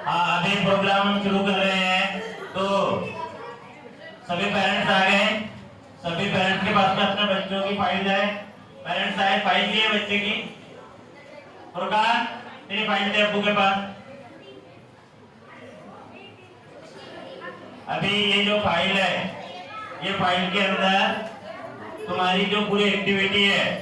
हाँ, अभी प्रोग्राम हम शुरू कर रहे हैं। तो सभी पेरेंट्स आ गए। सभी पेरेंट्स के पास में अपने बच्चों की फाइल है। पेरेंट्स आए, फाइल लिए बच्चे की। फुरकान, तेरी फाइल दे अब्बू के पास। अभी ये जो फाइल है, ये फाइल के अंदर तुम्हारी जो पूरी एक्टिविटी है,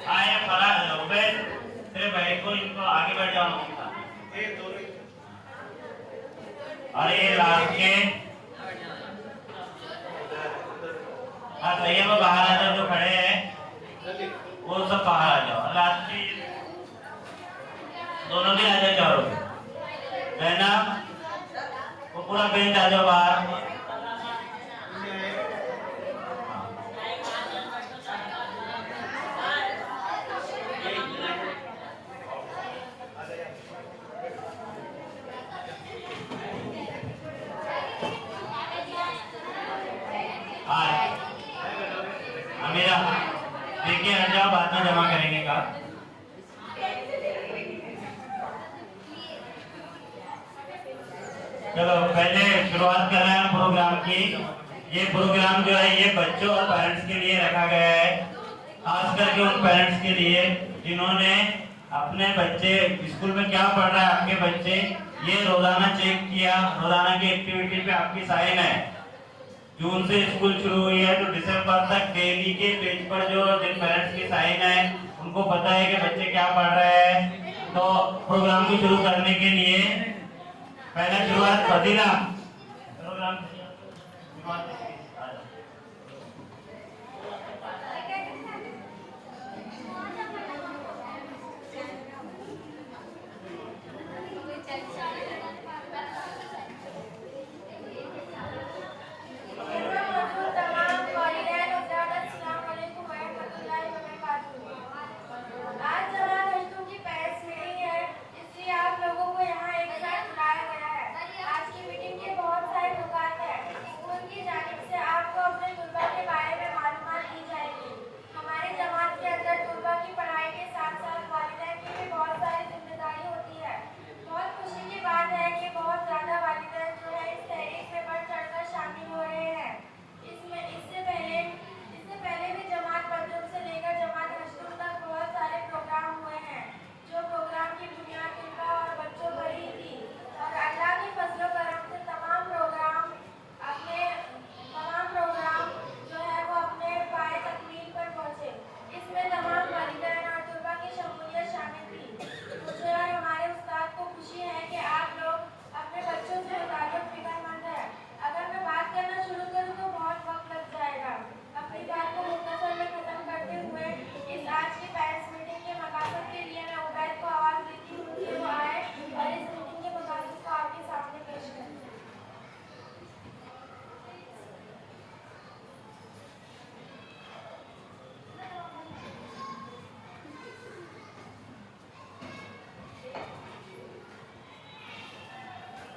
आए फराज उबैद, तेरे भाई को इनको आगे बढ़ जाओ। और ये लास्ट के, हाँ सही है, वो बाहर आ जाओ। जो खड़े हैं वो सब बाहर आ जाओ। लास्ट के दोनों भी आ जाओ। चारों रहना, वो पूरा बेंच आ जाओ बाहर। अमीरा देखिए, हट जाओ, बाद में जमा करेंगे का। चलो पहले शुरुआत कर रहे हैं प्रोग्राम की। ये प्रोग्राम जो है ये बच्चों और पेरेंट्स के लिए रखा गया है, खास करके उन पेरेंट्स के लिए जिन्होंने अपने बच्चे स्कूल में क्या पढ़ रहा है आपके बच्चे, ये रोजाना चेक किया। रोजाना की एक्टिविटी पे आपकी साइन है। जून से स्कूल शुरू हुई है तो दिसंबर तक डेली के पेज पर जो जिन पेरेंट्स की साइन है उनको पता है कि बच्चे क्या पढ़ रहे हैं। तो प्रोग्राम को शुरू करने के लिए पहले शुरुआत फजीला प्रोग्राम।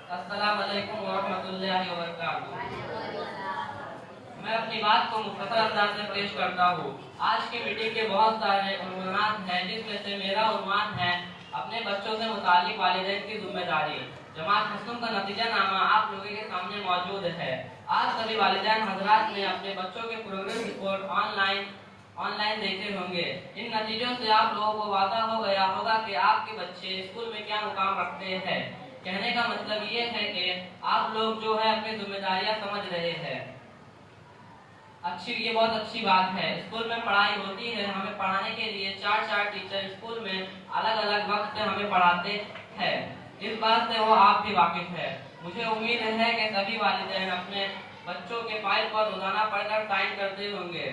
अस्सलाम वालेकुम वरहमतुल्लाहि वबरकातुहू। मैं अपनी बात को मुख्तसर अंदाज में पेश करता हूँ। आज की मीटिंग के बहुत सारे उन्वान हैं, जिसमें से मेरा उन्वान है अपने बच्चों से मुताल्लिक वालिदैन की जिम्मेदारी। जमात हसन का नतीजानामा आप लोगों के सामने मौजूद है। आज सभी वालिदैन हजरात ने अपने बच्चों के प्रोग्रेस रिपोर्ट ऑनलाइन देखे होंगे। इन नतीजों से आप लोगों को वादा हो गया होगा कि आपके बच्चे स्कूल में क्या मुकाम रखते हैं। कहने का मतलब ये है कि आप लोग जो है अपनी जिम्मेदारियां समझ रहे हैं। ये बहुत अच्छी बात है। स्कूल में पढ़ाई होती है, हमें पढ़ाने के लिए चार टीचर स्कूल में अलग अलग वक्त पे हमें पढ़ाते हैं। इस बात से वो आप भी वाकिफ है। मुझे उम्मीद है कि सभी वालिदैन अपने बच्चों के फाइल पर रोजाना पढ़कर साइन करते होंगे।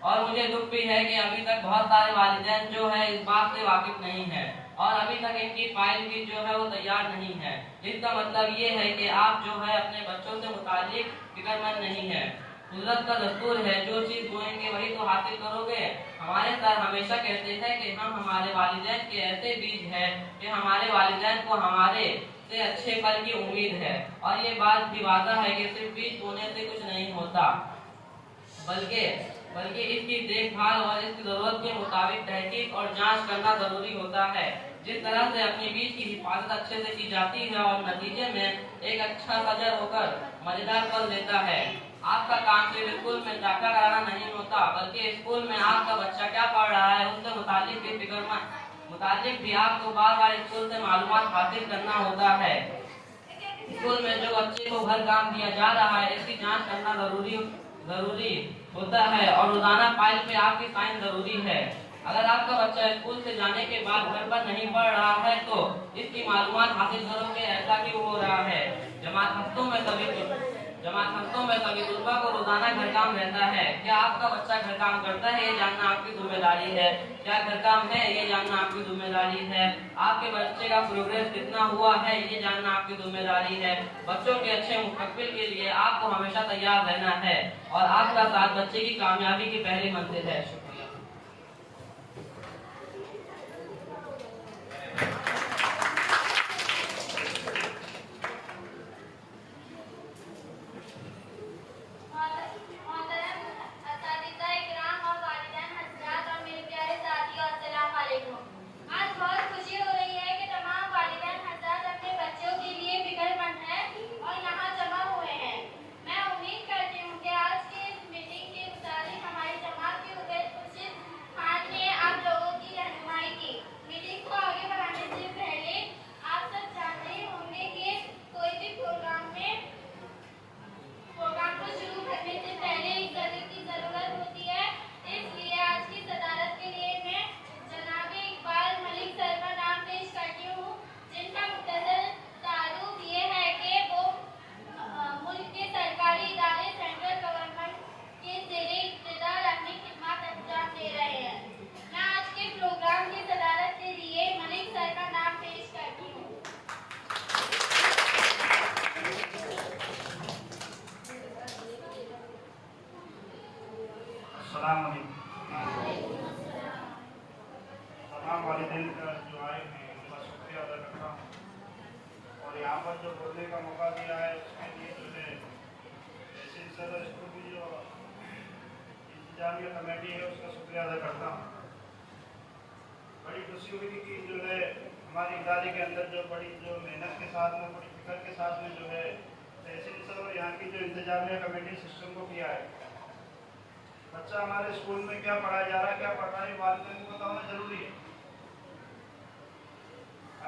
और मुझे दुख भी है कि अभी तक बहुत सारे वालिदैन जो है इस बात से वाकिफ नहीं है और अभी तक इनकी फाइल भी जो है वो तैयार नहीं है। इसका मतलब ये है कि आप जो है अपने बच्चों से मुतालिक फिक्रमंद नहीं है। कुदरत का दस्तूर है, जो चीज बोएंगे वही तो हासिल करोगे। हमारे सर हमेशा कहते हैं कि हम हमारे वालिदैन के ऐसे बीज हैं कि हमारे वालिदैन को हमारे से अच्छे फल की उम्मीद है। और ये बात भी वादा है कि सिर्फ बीज बोने से कुछ नहीं होता, बल्कि बल्कि इसकी देखभाल और इसकी जरूरत के मुताबिक तहकीक और जांच करना जरूरी होता है। जिस तरह से अपनी बीज की हिफाजत अच्छे से की जाती है और नतीजे में एक अच्छा सजर होकर मजेदार फल देता है। आपका काम सिर्फ स्कूल में दाखिला कराना नहीं होता, बल्कि स्कूल में आपका बच्चा क्या पढ़ रहा है उससे मुतालिक भी आपको बार बार स्कूल से मालूमात हासिल करना होता है। स्कूल में जो बच्चे को घर काम दिया जा रहा है इसकी जांच करना जरूरी होता है और रोजाना फाइल पे आपकी साइन जरूरी है। अगर आपका बच्चा स्कूल से जाने के बाद घर पर नहीं पढ़ रहा है तो इसकी मालूमात हासिल करोगे, ऐसा क्यों हो रहा है। जमात हफ्तों में सभी तुलबा को रोजाना घर काम रहता है। क्या आपका बच्चा घर काम करता है ये जानना आपकी जिम्मेदारी है। क्या घर काम है ये जानना आपकी जिम्मेदारी है। आपके बच्चे का प्रोग्रेस कितना हुआ है ये जानना आपकी जिम्मेदारी है। बच्चों के अच्छे मुस्तकबिल के लिए आपको हमेशा तैयार रहना है और आपका साथ बच्चे की कामयाबी की पहली मंजिल है। शुक्रिया। आज बहुत खुशी हो रही है कि तमाम वालिदैन हज़रात अपने बच्चों के लिए फिक्रमंद हैं और यहाँ जमा हुए हैं। मैं उम्मीद करती हूँ कि आज की इस मीटिंग के मुताबिक हमारी जमात के उबैद खुर्शीद खान ने आप लोगों की रहनुमाई की। मीटिंग को आगे बढ़ाने से पहले आप सब जानते ही होंगे कि कोई भी प्रोग्राम को शुरू करने से पहले एक सदर की जरूरत होती है। इसलिए आज की सदारत के लिए मैं जनाब इकबाल मलिक सर का नाम पेश करती हूँ, जिनका मुख्तसर तारुफ ये है कि वो मुल्क के सरकारी इदारे सेंट्रल गवर्नमेंट के ज़ेरे इक़्तिदार अपनी खिदमत अंजाम दे रहे हैं। मैं आज के प्रोग्राम की सदारत के लिए मलिक सर का नाम पेश करती हूँ। तमाम वालिदैन जो आए हैं उनका शुक्रिया अदा करता हूँ और यहाँ पर जो बोलने का मौका दिया है उसके लिए जो है जैसे सदर स्कूल की जो इंतजामिया कमेटी है उसका शुक्रिया अदा करता हूँ। बड़ी खुशी हुई कि जो है हमारे इदारे के अंदर जो बड़ी जो मेहनत के साथ में बड़ी फिक्र के साथ में जो है तहसील सर और यहाँ की जो इंतजामिया कमेटी सिस्टम को किया है। बच्चा हमारे स्कूल में क्या पढ़ाया जा रहा है, क्या पढ़ रहा है, वालिदैन को बताना जरूरी है।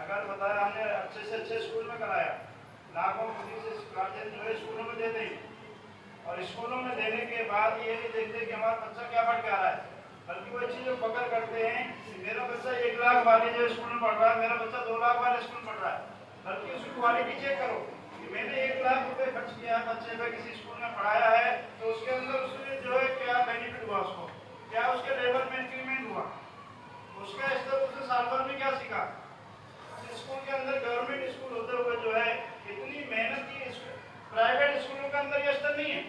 अगर बताया हमने अच्छे से अच्छे स्कूल में कराया, लाखों फीस गार्जियन जो है स्कूलों में देते हैं और स्कूलों में देने के बाद ये नहीं देखते कि हमारा बच्चा क्या पढ़ के आ रहा है, बल्कि वो चीज़ पकड़ करते हैं कि मेरा बच्चा 1 लाख वाले जो स्कूल में पढ़ रहा है, मेरा बच्चा 2 लाख वाले स्कूल में पढ़ रहा है। बल्कि उसकी क्वालिटी चेक करो कि मैंने 1 लाख रुपए खर्च किया है बच्चे पे किसी स्कूल में पढ़ाया है तो उसके अंदर उसमें जो है क्या बेनिफिट हुआ, उसको क्या उसके लेवल में इंक्रीमेंट हुआ, उसका स्तर उसने साल भर में क्या सीखा। स्कूल के अंदर गवर्नमेंट स्कूल होते हुए जो है इतनी मेहनत की प्राइवेट स्कूलों के अंदर ये स्तर नहीं है।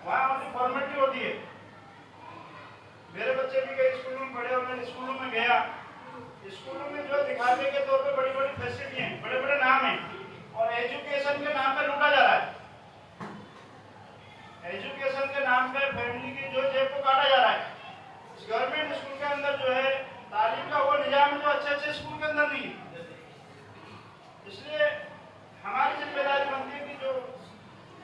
वहाँ उनकी फॉर्मेलिटी होती है। मेरे बच्चे भी कई स्कूलों में पढ़े और मैं स्कूलों में गया, स्कूलों में जो दिखाने के तौर पे बड़ी बड़ी फैसिलिटी हैं, बड़े बड़े नाम हैं और एजुकेशन के नाम पे लूटा जा रहा है। एजुकेशन के नाम पे फैमिली की जो जेब को काटा जा रहा है। इस गवर्नमेंट स्कूल के अंदर जो है तालीम का वो निजाम है जो अच्छे अच्छे स्कूल के अंदर नहीं है। इसलिए हमारी जिम्मेदारी बनती है कि जो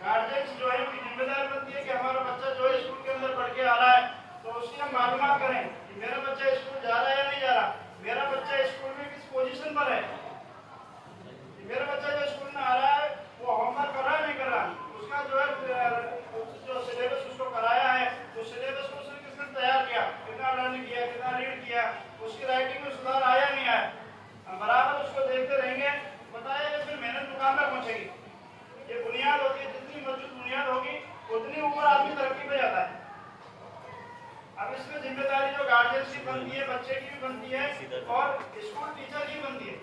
गार्जियंस जो है उनकी जिम्मेदारी बनती है कि हमारा बच्चा जो है स्कूल के अंदर पढ़ के आ रहा है तो उसकी हम मालूमात करें कि मेरा बच्चा स्कूल जा रहा है या नहीं जा रहा, मेरा बच्चा स्कूल में किस पोजीशन पर है, मेरा बच्चा जो स्कूल में आ रहा है वो होमवर्क कर रहा है नहीं कर रहा, उसका जो है जो सिलेबस उसको कराया है तो सिलेबस को उसने किसने तैयार किया, कितना लर्न किया, कितना रीड किया, उसकी राइटिंग में सुधार आया नहीं आया। हम बराबर उसको देखते रहेंगे, बताया फिर मेहनत मुकाम पर पहुंचेगी। ये बुनियाद होती है, जितनी मजबूत बुनियाद होगी उतनी ऊपर आदमी तरक्की पे जाता है। अब इसमें जिम्मेदारी जो गार्जियन की बनती है, बच्चे की भी बनती है और स्कूल टीचर की बनती है।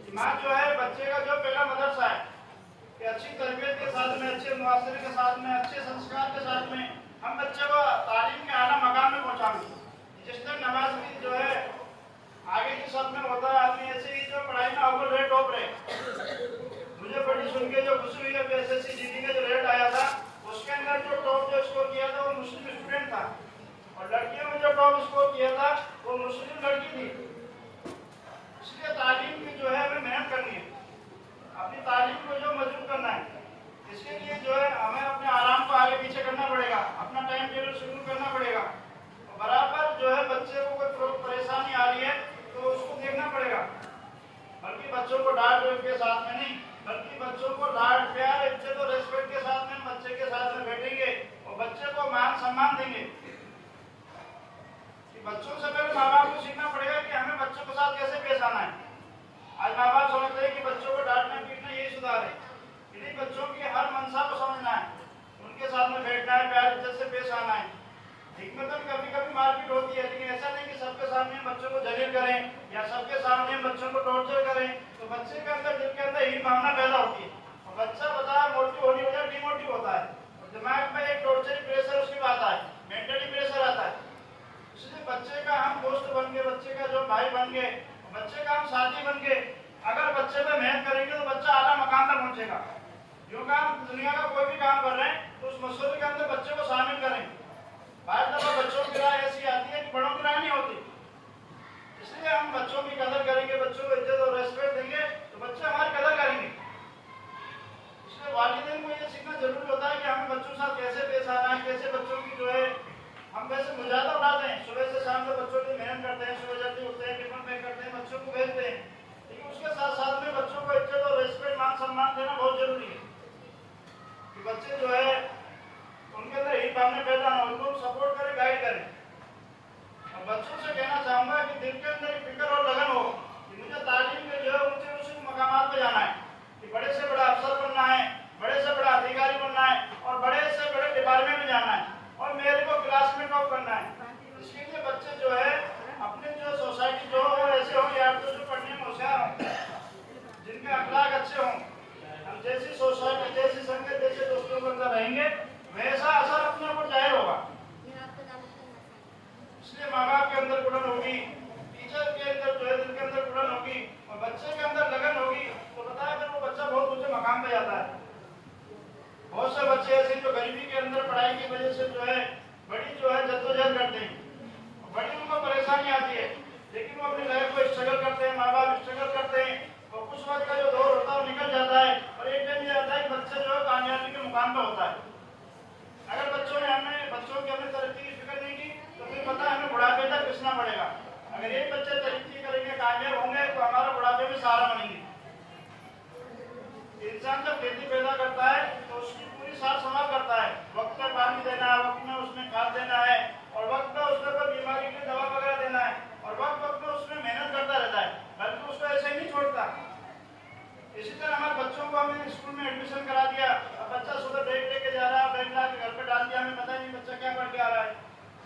दिमाग जो है बच्चे का जो पहला मदरसा है कि अच्छी तरबियत के साथ में, अच्छे मुआशरे के साथ में, अच्छे संस्कार के साथ में हम बच्चे को तालीम के आला मकाम में पहुंचाएंगे। जिस तक नमाज की जो है आगे की सब में होता है, आदमी ऐसे ही जो पढ़ाई में अव्वल रहे, टॉप रहे। मुझे बड़ी सुन के जो खुशी हुई है, एसएससी जीडी का जो रेट आया था उसके अंदर जो टॉप जो स्कोर किया था वो मुस्लिम स्टूडेंट था, और लड़कियों में जो टॉप स्कोर किया था वो मुस्लिम लड़की थी। इसलिए तालीम की जो है हमें मेहनत करनी है, अपनी तालीम को जो मजबूत करना है। इसके लिए जो है हमें अपने आराम को आगे पीछे करना पड़ेगा, अपना टाइम टेबल शुरू करना पड़ेगा। बराबर जो है बच्चे को कोई परेशानी आ रही है तो उसको देखना पड़ेगा, बल्कि बच्चों को डांट के साथ में नहीं, बल्कि बच्चों को डांट प्यार इज्जत और रेस्पेक्ट के साथ में बच्चे के साथ में बैठेंगे और बच्चे को मान सम्मान देंगे। कि बच्चों से पहले माँ बाप को सीखना पड़ेगा कि हमें बच्चों के साथ कैसे पेश आना है। आज माँ बाप समझते हैं कि बच्चों को डांटना पीटना यही सुधार है, इन्हीं बच्चों की हर मंशा को समझना है, उनके साथ में बैठना है, प्यार इज्जत से पेश आना है। हिकमतन कभी कभी मारपीट होती है, लेकिन ऐसा नहीं कि सबके सामने बच्चों को जलील करें या सबके सामने बच्चों को टॉर्चर करें, तो बच्चे के अंदर दिल के अंदर हीन भावना पैदा होती है और बच्चा बता मोटिव होने वजह डिमोटिव होता है और दिमाग में एक टॉर्चर प्रेशर उसके बाद आता है, मेंटली प्रेशर आता है। इसलिए बच्चे का हम दोस्त बन गए, बच्चे का जो भाई बन गए, बच्चे का हम साथी बन गए, अगर बच्चे पे मेहनत करेंगे तो बच्चा आला मकाम तक पहुंचेगा। जो काम दुनिया का कोई भी काम कर रहे हैं तो उस मसले के अंदर बच्चे को शामिल करें। बाद दफा बच्चों की राय ऐसी आती है कि बड़ों की राय नहीं होती, इसलिए हम बच्चों की कदर करेंगे, बच्चों को इज्जत और रेस्पेक्ट देंगे तो बच्चे हमारी कदर करेंगे। इसलिए वालिदैन को ये सीखना जरूरी होता है कि हमें बच्चों के साथ कैसे पेश आना है, कैसे बच्चों की जो है हम वैसे मुजाहिदा उठाते हैं, सुबह से शाम तक बच्चों की मेहनत करते हैं, सुबह जल्दी उठते हैं, टिफिन पैक करते हैं, बच्चों को भेजते हैं, लेकिन उसके साथ साथ में बच्चों को इज्जत और रेस्पेक्ट मान सम्मान देना बहुत जरूरी है कि बच्चे जो है उनके अंदर ही भावना पैदा ना, उनको सपोर्ट करें, गाइड करें। और बच्चों से कहना चाहूंगा कि दिल के अंदर एक फिक्र और लगन हो कि मुझे तालीम में जो है ऊंचे ऊंचे मकामात पे जाना है, कि बड़े से बड़ा अफसर बनना है, बड़े से बड़ा अधिकारी बनना है और बड़े से बड़े डिपार्टमेंट में जाना है और मेरे को क्लास में टॉप करना है। इसके लिए बच्चे जो है अपने जो सोसाइटी जो हो ऐसे हो या तो जो पढ़ने में होशियार हो, जिनके अखलाक अच्छे हों, हम जैसी सोसाइटी, जैसी संगत, जैसे दोस्तों के अंदर रहेंगे वैसा असर अपने ऊपर जाहिर होगा। इसलिए माँ बाप के अंदर गुणन होगी, टीचर के अंदर जो है दिल के अंदर गुणन होगी और बच्चे के अंदर लगन होगी तो बताया फिर वो बच्चा बहुत ऊंचे मकाम पे जाता है। बहुत से बच्चे ऐसे जो गरीबी के अंदर पढ़ाई की वजह से जो है बड़ी जो है जद्दोजहद करते हैं, बड़ी उनको परेशानी आती है, लेकिन वो अपनी लाइफ को स्ट्रगल करते हैं, माँ बाप स्ट्रगल करते हैं और कुछ वक्त का जो दौर होता है वो निकल जाता है और एक टाइम ये आता है कि बच्चा जो है कामयाबी के मुकाम पर होता है। अगर बच्चों की हमने तरक्की की फिक्र नहीं की तो फिर पता है हमें बुढ़ापे तक पिसना पड़ेगा। अगर ये बच्चे तरक्की करेंगे, कामयाब होंगे तो हमारा बुढ़ापे में सहारा बनेंगे। इंसान जब खेती पैदा करता है तो उसकी पूरी सार संभाल करता है, वक्त पर पानी देना है, वक्त में उसमें खाद देना है और वक्त पर उसके ऊपर बीमारी की दवा वगैरह देना है और वक्त में उसमें मेहनत करता रहता है, बल्कि उसको ऐसे ही नहीं छोड़ता। इसी तरह हमारे बच्चों को हमने स्कूल में एडमिशन करा दिया, अब बच्चा सुबह बैग लेके जा रहा है, बैग ला के घर पे डाल दिया, हमें पता ही नहीं बच्चा क्या पढ़ के आ रहा है।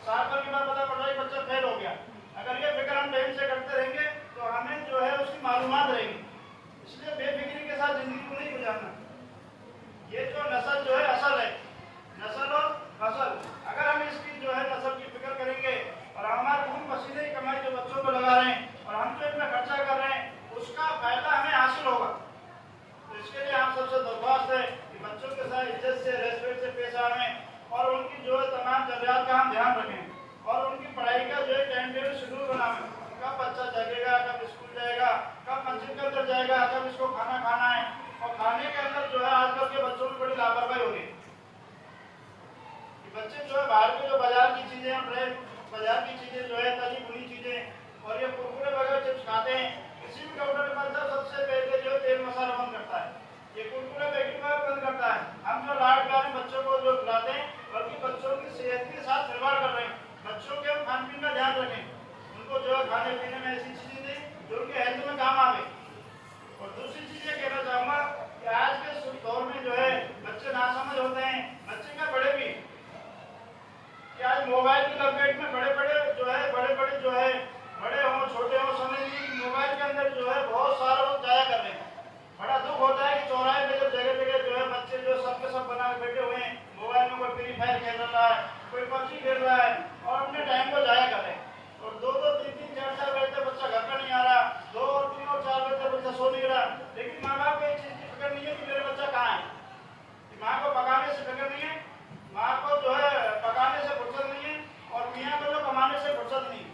साल भर के बाद पता पड़ रहा है बच्चा फेल हो गया। अगर ये फिक्र हम टाइम से करते रहेंगे तो हमें जो है उसकी मालूमात रहेगी। इसलिए बेफिक्री के साथ जिंदगी को नहीं गुजारना। ये जो नस्ल जो है असल है, नस्ल और फसल, अगर हम इसकी जो है नस्ल की फिक्र करेंगे और हमारे खून पसीने की कमाई जो बच्चों को लगा रहे हैं और हम जो इतना खर्चा कर रहे हैं उसका फायदा हमें हासिल होगा। तो इसके लिए हम सबसे दरख्वास्त है कि बच्चों के साथ इज्जत से, रेस्पेक्ट से पेश आवें और उनकी जो है तमाम जरूरियात का हम ध्यान रखें और उनकी पढ़ाई का जो है टाइम टेबल शेड्यूल बनावें। कब बच्चा जगेगा, कब स्कूल जाएगा, कब मस्जिद के अंदर जाएगा, कब इसको खाना खाना है। और खाने के अंदर जो है आजकल के बच्चों में बड़ी लापरवाही हो रही है। बच्चे जो है बाहर के जो बाजार की चीजें, बाजार की चीजें जो है तली भुनी चीजें और ये कुरकुरे वगैरह चिप्स खाते हैं। किसी भी डॉक्टर के पास सबसे पहले जो तेल मसाला बंद करता है, ये कुरकुरे पैकेट बंद करता है। हम जो लाड प्यार में बच्चों को जो खिलाते हैं बल्कि बच्चों की सेहत के साथ खिलवाड़ कर रहे हैं। बच्चों के हम खान पीन का ध्यान रखें, उनको जो है खाने पीने में ऐसी चीजें दें जो उनके हेल्थ में काम आवे। और दूसरी चीज ये कहना चाहूंगा कि आज के दौर में जो है बच्चे नासमझ होते हैं, बच्चे क्या बड़े भी, कि आज मोबाइल पबजी खेल रहा है और अपने टाइम को जाया कर रहे हैं। और 2-2, 3-3, 4-4 बजे तक बच्चा घर पर नहीं आ रहा, 2 और 3 और 4 बजे तक बच्चा सो नहीं रहा। लेकिन माँ बाप को एक चीज की फिक्र नहीं है कि मेरा बच्चा कहाँ है। माँ को पकाने से फिक्र नहीं है, माँ को जो है पकाने से फुर्सत नहीं है, और मियाँ को जो कमाने से फुर्सत नहीं है।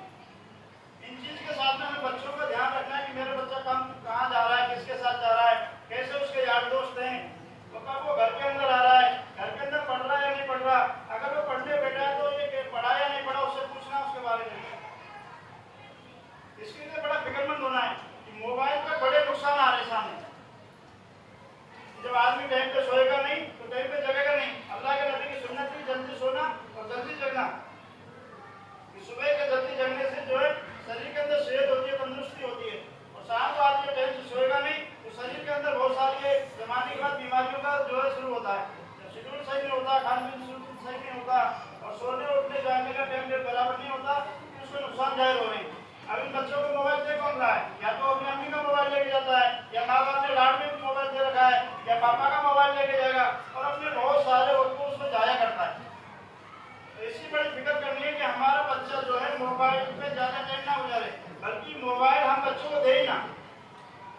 इन चीज के साथ में हमें बच्चों का ध्यान रखना है कि मेरा बच्चा कहाँ जा रहा है, किसके साथ जा रहा है, कैसे उसके यार दोस्त हैं, तो कब वो घर के अंदर आ रहा है, घर के अंदर पढ़ रहा है या नहीं पढ़ रहा। अगर वो पढ़ने बैठा है तो ये पढ़ा या नहीं पढ़ा उससे पूछना उसके बारे में। इसके लिए बड़ा फिक्रमंद होना है कि मोबाइल पे बड़े नुकसान आ रहे सामने। जब आदमी टाइम पे सोएगा नहीं तो टाइम पे जगेगा नहीं। अल्लाह के नबी की सुन्नत थी जल्दी सोना और जल्दी जगना। सुबह के जल्दी जगने से जो है शरीर के अंदर सेहत होती है, तंदुरुस्ती होती है। और शाम को आदमी टाइम से सोएगा नहीं तो शरीर के अंदर बहुत सारी जमाने के बाद बीमारियों का जो है शुरू होता है। जब शेड्यूल सही नहीं होता, खान पीन सही नहीं होता और सोने उठने जाने का टाइम बराबर नहीं होता तो उसमें नुकसान जाहिर हो रहे हैं। अब इन बच्चों को मोबाइल दे कौन रहा है? या तो अपनी अम्मी का मोबाइल लेके जाता है, या माँ बाप ने लाड में मोबाइल दे रखा है, या पापा का मोबाइल लेके जाएगा और अपने बहुत सारे वक्त को उसमें जाया करता है। तो इसी बड़ी फिक्र करनी है कि हमारा बच्चा जो है मोबाइल पे ज्यादा टाइम ना गुजारे, बल्कि मोबाइल हम बच्चों को दे ही ना।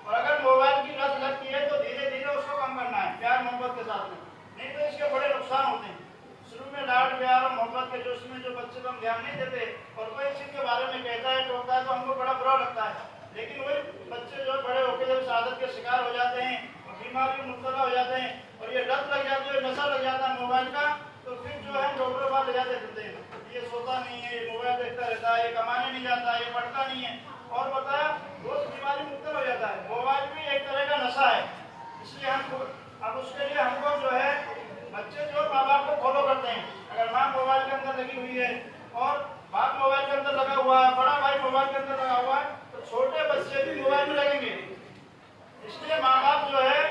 और अगर मोबाइल की लत लगती है तो धीरे धीरे उसको कम करना है, प्यार मोहब्बत के साथ में, नहीं तो इसके बड़े नुकसान होते हैं। शुरू में लाड प्यार और मोहब्बत के जोश में जो बच्चे को हम ध्यान नहीं देते और कोई चीज के बारे में कहता है टोकता है तो हमको बड़ा बुरा लगता है। लेकिन वही बच्चे जो बड़े होकर जब इस आदत के शिकार हो जाते हैं और बीमारी में मुब्तला हो जाते हैं और ये लत लग जाती है, नशा लग जाता है मोबाइल का, तो फिर जो है डॉक्टर के पास ले जाते फिरते हैं। ये सोता नहीं है, ये मोबाइल देखता रहता है, ये कमाने नहीं जाता, ये पढ़ता नहीं है, और बताया रोज बीमारी मुब्तला हो जाता है। मोबाइल भी एक तरह का नशा है। इसलिए हम अब उसके लिए हमको जो है बच्चे जो माँ बाप को फॉलो करते हैं, अगर माँ मोबाइल के अंदर लगी हुई है और बाप मोबाइल के अंदर लगा हुआ है, बड़ा भाई मोबाइल के अंदर लगा हुआ है, तो छोटे बच्चे भी मोबाइल में लगेंगे। इसलिए माँ बाप जो है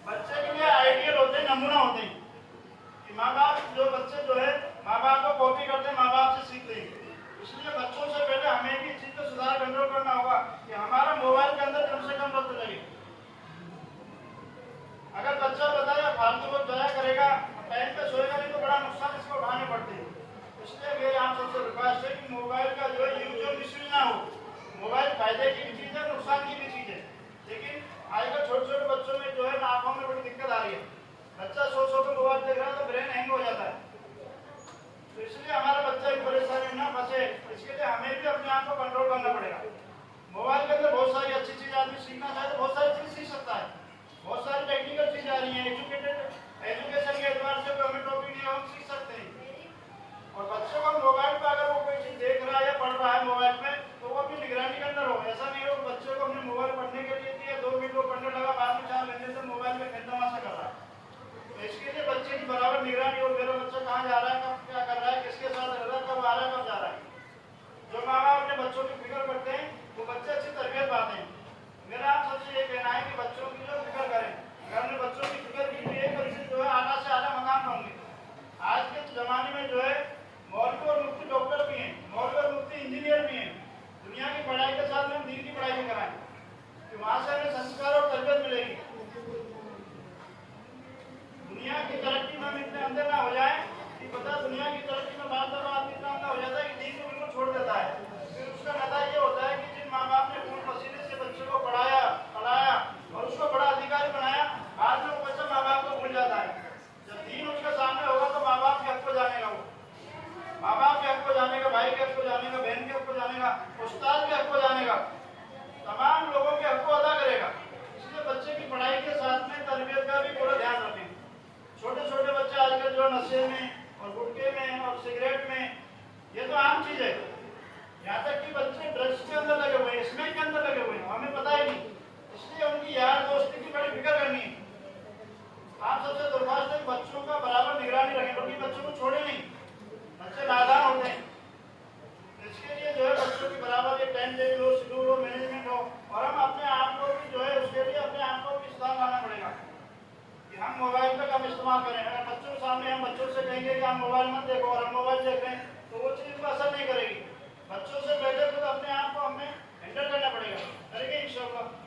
बच्चे के लिए आइडियल होते हैं, नमूना होते हैं कि माँ बाप जो बच्चे जो है माँ बाप को कॉपी करते हैं, माँ बाप से सीखते हैं। इसलिए बच्चों से पहले हमें भी चीज को सुधार कंट्रोल करना होगा कि हमारा मोबाइल के अंदर कम से कम वक्त लगे। अगर बच्चा बताया फालतू वक्त जाया करेगा, टाइम पे सोएगा नहीं तो बड़ा नुकसान इसको उठाने पड़ते हैं। इसलिए मेरे आप सबसे रिक्वेस्ट है कि मोबाइल का जो है यूज और मिसयूज ना हो। मोबाइल फायदे की भी चीज है, नुकसान की भी चीज है, लेकिन आजकल छोटे छोटे बच्चों में जो है आंखों में बड़ी दिक्कत आ रही है। बच्चा सो के मोबाइल देख रहा है तो ब्रेन हैंग हो जाता है। तो इसलिए हमारा बच्चा एक परेशानी में ना फंसे, इसके लिए हमें भी अपने आप को कंट्रोल करना पड़ेगा। मोबाइल के अंदर बहुत सारी अच्छी चीज आदमी सीखना चाहे तो बहुत सारी चीज सीख सकता है, बहुत सारी टेक्निकल चीज आ रही है, एजुकेशन के एतबार से हमें टॉपिक नहीं हम सीख सकते हैं। और बच्चों को मोबाइल पर अगर वो कोई चीज देख रहा है या पढ़ रहा है मोबाइल पे तो वो अपनी निगरानी के अंदर हो। ऐसा नहीं हो बच्चों को अपने मोबाइल पढ़ने के लिए दिया, 2 मिनट वो पढ़ने लगा, बाद में 4 घंटे से मोबाइल में खेलना कर रहा है। तो इसके लिए बच्चे की बराबर निगरानी हो, मेरा बच्चा कहाँ जा रहा है, कब क्या कर रहा है, किसके साथ रह रहा है, कब आ रहा है, कब जा रहा है। जो माँ बाप अपने बच्चों की फिक्र करते हैं वो बच्चे अच्छी तरबियत पाते हैं। मेरा आप सबसे ये कहना है कि बच्चों की जो फिक्र करें, अगर हमने बच्चों की फिक्र की तो एक बच्चे जो है आधा से आधा मकाम होंगे। आज के जमाने में जो है मौलवी और मुफ्ती डॉक्टर भी हैं, मौलवी और मुफ्ती इंजीनियर भी हैं। दुनिया की पढ़ाई के साथ में हम दीन की पढ़ाई भी कराएं कि वहाँ से हमें संस्कार और तरबियत मिलेगी। दुनिया की तरक्की में हम इतने अंदर ना हो जाए कि पता दुनिया की तरक्की में बात आदमी इतना अंदर हो जाता है कि दीन को बिल्कुल छोड़ देता है। फिर उसका नतीजा ये होता है कि जिन माँ बाप ने खून पसीने से बच्चों को पढ़ाया और उसको बड़ा अधिकारी बनाया, बाद में वो बच्चा माँ बाप को भूल जाता है। जब दीन उसके सामने होगा तो माँ बाप के हक को जानेगा, वो माँ बाप के हक को जानेगा, भाई के हक को जानेगा, बहन के हक को जानेगा, उस्ताद के हक को जानेगा, तमाम लोगों के हक को अदा करेगा। इसलिए बच्चे की पढ़ाई के साथ में तरबियत का भी पूरा ध्यान रखें। छोटे छोटे बच्चे आजकल जो नशे में और गुटखे में और सिगरेट में, ये तो आम चीज है। यहाँ तक कि बच्चे ड्रग्स के अंदर लगे हुए हैं, स्मोक के अंदर लगे हुए हैं, हमें पता ही नहीं। इसलिए उनकी यार दोस्ती की बड़ी फिक्र करनी है। आप सबसे दरख्वास्त है बच्चों का बराबर निगरानी रखें, बल्कि बच्चों को छोड़े नहीं, बच्चे नादान होते हैं। इसके लिए जो है बच्चों की बराबर एक टाइम टेबल हो, शेड्यूल हो, मैनेजमेंट हो, और हम अपने आप को भी जो है उसके लिए अपने आप को भी सुधार लाना पड़ेगा कि हम मोबाइल का कम इस्तेमाल करें। अगर बच्चों के सामने हम बच्चों से कहेंगे कि आप मोबाइल मत देखो और हम मोबाइल देख रहे हैं तो वो चीज़ को असर नहीं करेगी। बच्चों से पहले खुद अपने आप को हमें हैंडल करना पड़ेगा, करेंगे इंशाअल्लाह।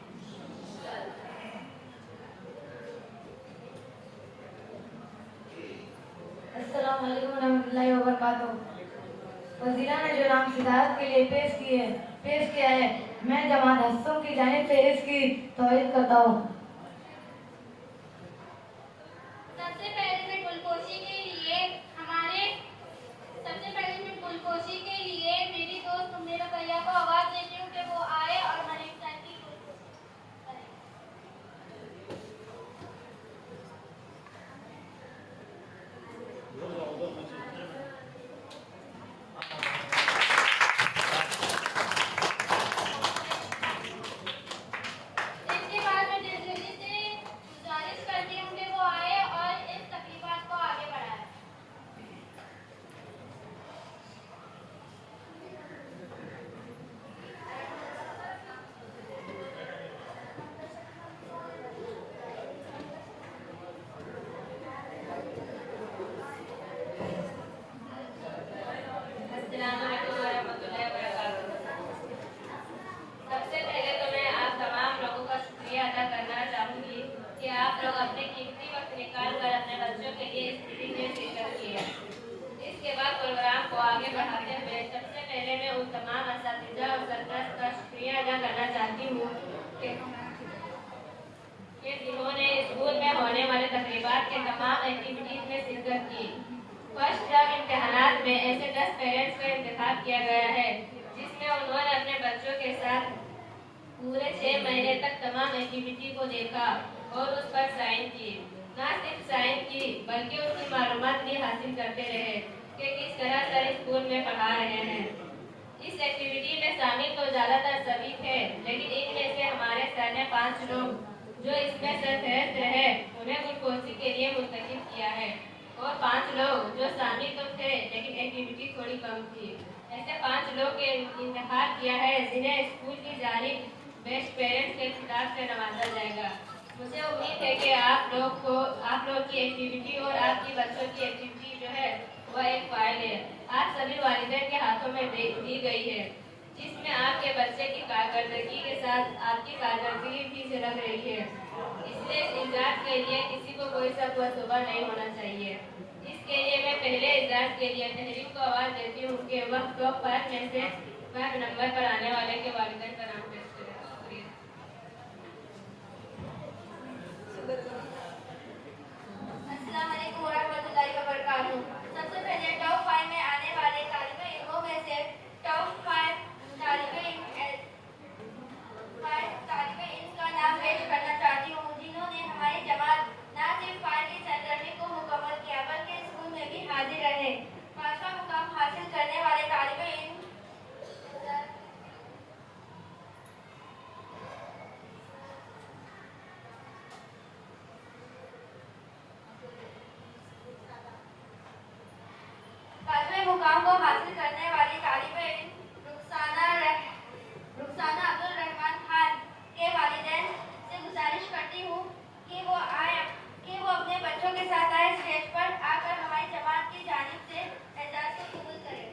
अस्सलाम वालेकुम रहमतुल्लाहि व बरकातहू। वजीरा ने जो नाम सिदारत के लिए पेश किया है, मैं जमात हस्सों की जानिब से इसकी तौहीद करता हूँ। सबसे पहले मैं गुलपोशी के लिए मेरी दोस्त उम्मीद भैया को आवाज देती हूँ कि वो आए और मलिक सर की गुलपोशी करें। इसके बाद मैं दिलजोई से गुजारिश करती हूँ कि वो आए और इस तकरीबात को आगे बढ़ाएं। अस्सलामुअलैकुम वरहमतुल्लाहि वबरकातुहू। सबसे पहले तो मैं आप तमाम लोगों का शुक्रिया अदा करना चाहूँगी कि आप लोग अपने कीमती वक्त निकाल कर अपने बच्चों के लिए इस मीटिंग में शिरकत किया। इसके बाद प्रोग्राम को आगे बढ़ाते हुए सबसे पहले मैं उन तमाम असातिज़ा और सरपरस्त का शुक्रिया अदा करना चाहती हूँ कि जिन्होंने स्कूल में होने वाले तकरीबात के तमाम एक्टिविटीज में शिरकत की। फर्स्ट टर्म इम्तिहानात में ऐसे 10 पेरेंट्स का इंतखाब किया गया है जिसमें उन्होंने अपने बच्चों के साथ पूरे 6 महीने तक तमाम एक्टिविटी को देखा और उस पर साइन की। न सिर्फ साइन की बल्कि उसकी मालूमात भी हासिल करते रहे कि किस तरह सर स्कूल में पढ़ा रहे हैं। इस एक्टिविटी में शामिल तो ज़्यादातर सभी थे, लेकिन इनमें से हमारे सर ने 5 लोग जो इसमें सरफहरिस्त रहे उन्हें गुलपोशी के लिए मुंतखब किया है और 5 लोग जो शामिल तो थे लेकिन एक्टिविटी थोड़ी कम थी। ऐसे 5 लोग के इंतखाब किया है जिन्हें स्कूल की जानिब बेस्ट पेरेंट्स के खिताब से नवाजा जाएगा। मुझे उम्मीद है कि आप लोग की एक्टिविटी और आपकी बच्चों की एक्टिविटी जो है वह एक फाइल है, आप सभी वालिदैन के हाथों में दी गई है, जिसमें आपके बच्चे की कारकर्दगी के साथ आपकी कारकर्दगी भी झलक रही है। इसलिए इस इजाज़त के लिए किसी को कोई शक व शुबा नहीं होना चाहिए। इसके लिए मैं पहले इजाज़त के लिए तहरीर को आवाज़ देती हूँ कि वह टॉप 5 में से 5 नंबर पर आने वाले के वालिदैन का नाम पेश करें। शुक्रिया। अस्सलाम वालेकुम वरहमतुल्लाहि वबरकातुहू। सबसे पहले टॉप 5 में आने वाले तालिबे इल्मों में से टॉप 5 तालिबे इल्म का नाम पेश करना चाहती हूँ जिन्होंने हमारी जमात न सिर्फ फाइल की सरगर्मी को मुकम्मल किया बल्कि स्कूल में भी हाजिर रहे। 5वां मुकाम हासिल करने वाले तालिबे इल्म मुकाम को हासिल करने वाली तालिबे इल्म रुखसाना अब्दुल रहमान खान के वालिदैन से गुजारिश करती हूँ कि वो अपने बच्चों के साथ आए स्टेज पर आकर हमारी जमात की जानिब से एजाज़ को कबूल करें।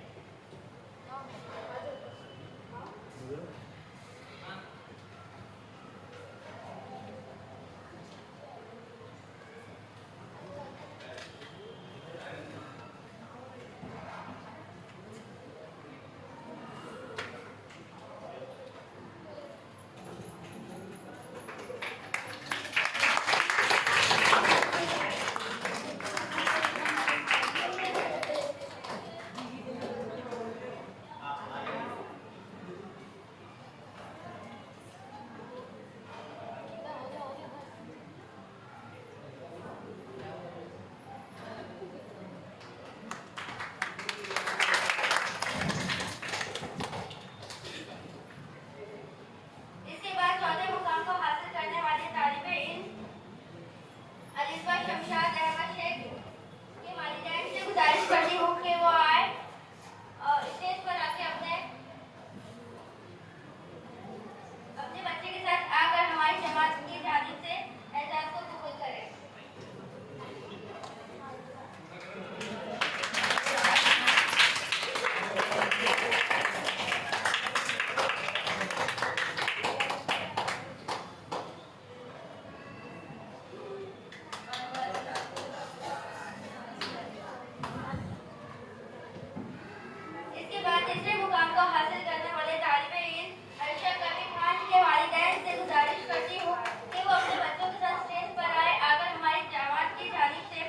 मुकाम को हासिल करने वाले तालिबे इल्म अर्शद कबीर खान के वालिदैन से गुजारिश करती हूँ कि वो अपने बच्चों के साथ स्टेज पर आए, आकर हमारी जमात की जानिब से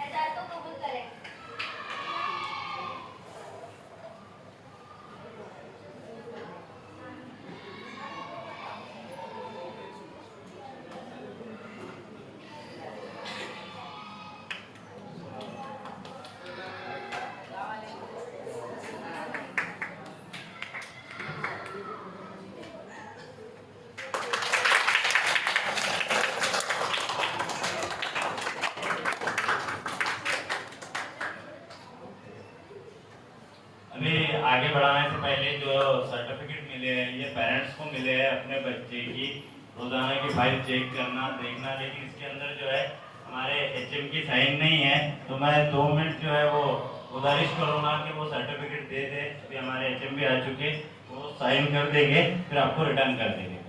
एजाज़ को कबूल करें। अभी आगे बढ़ाने से पहले जो सर्टिफिकेट मिले हैं ये पेरेंट्स को मिले हैं अपने बच्चे की रोजाना की फाइल चेक करना देखना, लेकिन इसके अंदर जो है हमारे एचएम की साइन नहीं है, तो मैं 2 मिनट जो है वो गुजारिश करूँगा कि वो सर्टिफिकेट दे दे। अभी हमारे एचएम भी आ चुके, वो साइन कर देंगे फिर आपको रिटर्न कर देंगे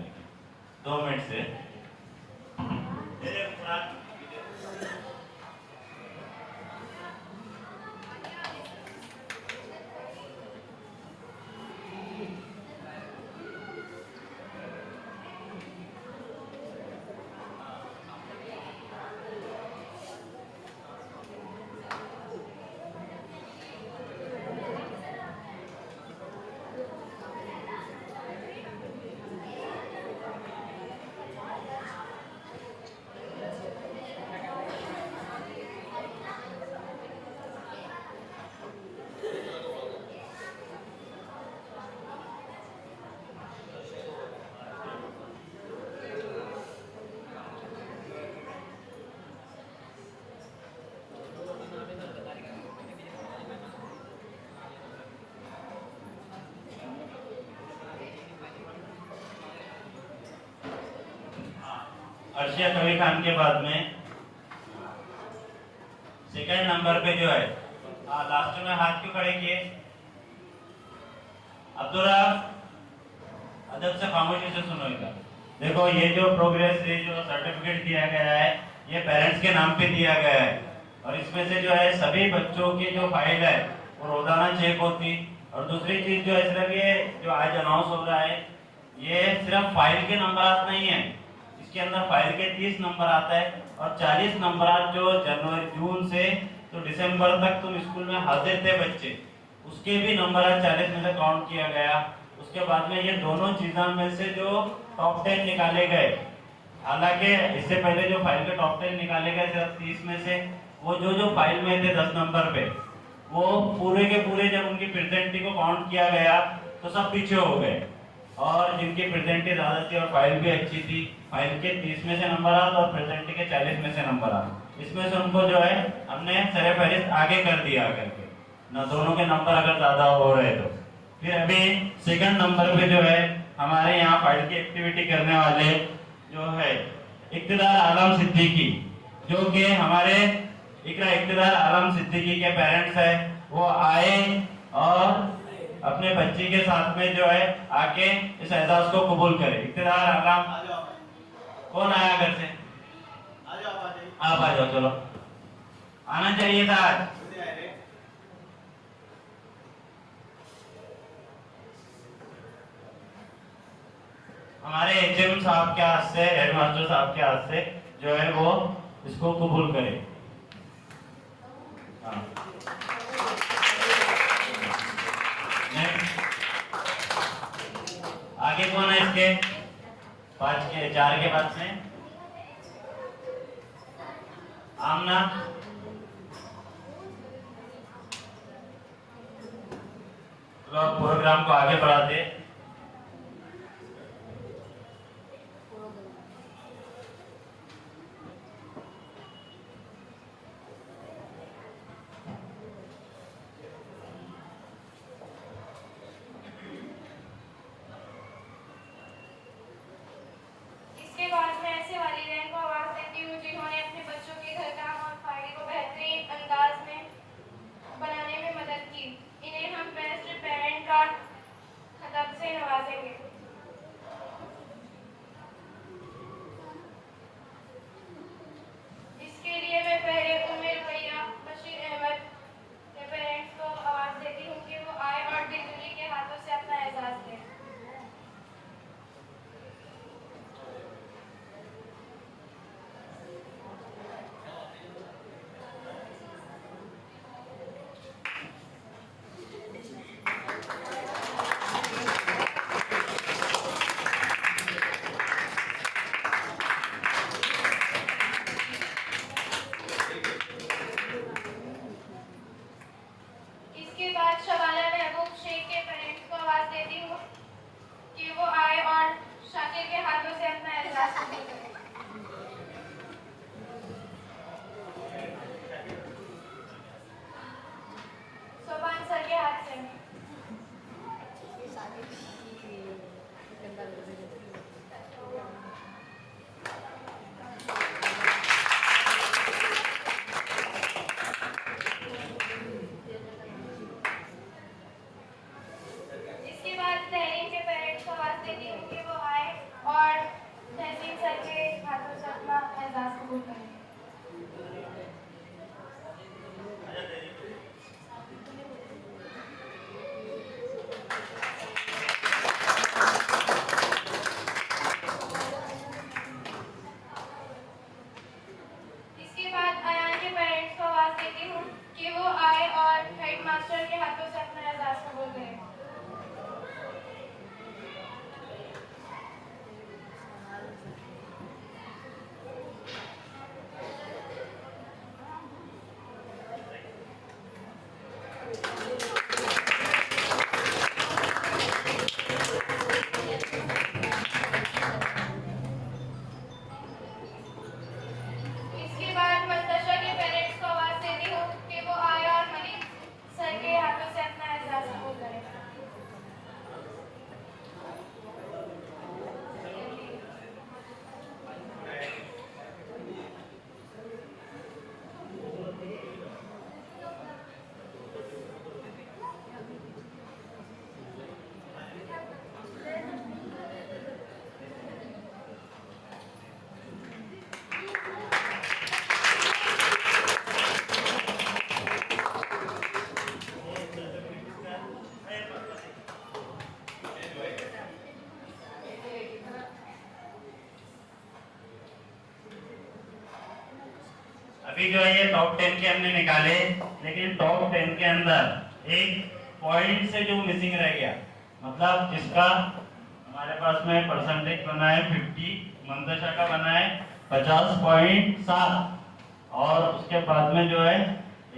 2 मिनट से। अर्शिया कबीर खान के बाद में सेकंड नंबर पे जो है लास्ट में हाथ क्यों खड़े किए? अब्दुल्ला अदब से खामोशी से सुनो इधर। देखो ये जो प्रोग्रेस ये जो सर्टिफिकेट दिया गया है ये पेरेंट्स के नाम पे दिया गया है, और इसमें से जो है सभी बच्चों की जो फाइल है वो रोजाना चेक होती। और दूसरी चीज जो है सिर्फ ये जो आज अनाउंस हो रहा है ये सिर्फ फाइल के नंबर नहीं है, इसके अंदर फाइल के 30 नंबर आता है और 40 नंबर जो जनवरी जून से तो दिसंबर तक तुम स्कूल में हाजिर थे बच्चे, उसके भी नंबर 40 में से काउंट किया गया। उसके बाद में ये दोनों चीजों में से जो टॉप 10 निकाले गए, हालांकि इससे पहले जो फाइल के टॉप 10 निकाले गए सिर्फ 30 में से, वो जो फाइल में थे 10 नंबर पे वो पूरे के पूरे जब उनकी प्रेजेंटी को काउंट किया गया तो सब पीछे हो गए, और जिनकी प्रेजेंटी ज्यादा थी और फाइल भी अच्छी थी, फाइल के 30 में से नंबर आ और प्रेजेंटी के 40 में से नंबर आ, इसमें से उनको जो है हमने सरे फहरिस्त आगे कर दिया करके ना, दोनों के नंबर अगर ज्यादा हो रहे तो। फिर अभी सेकंड नंबर पे जो है हमारे यहाँ फाइल की एक्टिविटी करने वाले जो है इक्तदार आलम सिद्दीकी, जो कि हमारे इकरा इक्तदार आलम सिद्दीकी के पेरेंट्स है, वो आए और अपने बच्ची के साथ में जो है आके इस एजाज को कबूल करे। इक्तदार आलम कौन आया घर से? आप आ जाओ, चलो आना चाहिए था आज। हमारे एचएम साहब के हाथ से, हेडमास्टर साहब के हाथ से जो है वो इसको कबूल करे। हाँ। आगे कौन है इसके? 4 के बाद में आमना, तो प्रोग्राम को आगे बढ़ाते। इसके बाद में ऐसे वालिदैन को आवाज देती हूँ जिन्होंने अपने बच्चों के घर काम और फाइल को बेहतरीन अंदाज में बनाने में मदद की। इन्हें हम बेस्ट पेरेंट का खिताब से अभी जो है ये टॉप 10 के हमने निकाले, लेकिन टॉप 10 के अंदर एक पॉइंट से जो मिसिंग रह गया, मतलब जिसका हमारे पास में परसेंटेज बना है 50, मंदशा का बना है 50.7 और उसके बाद में जो है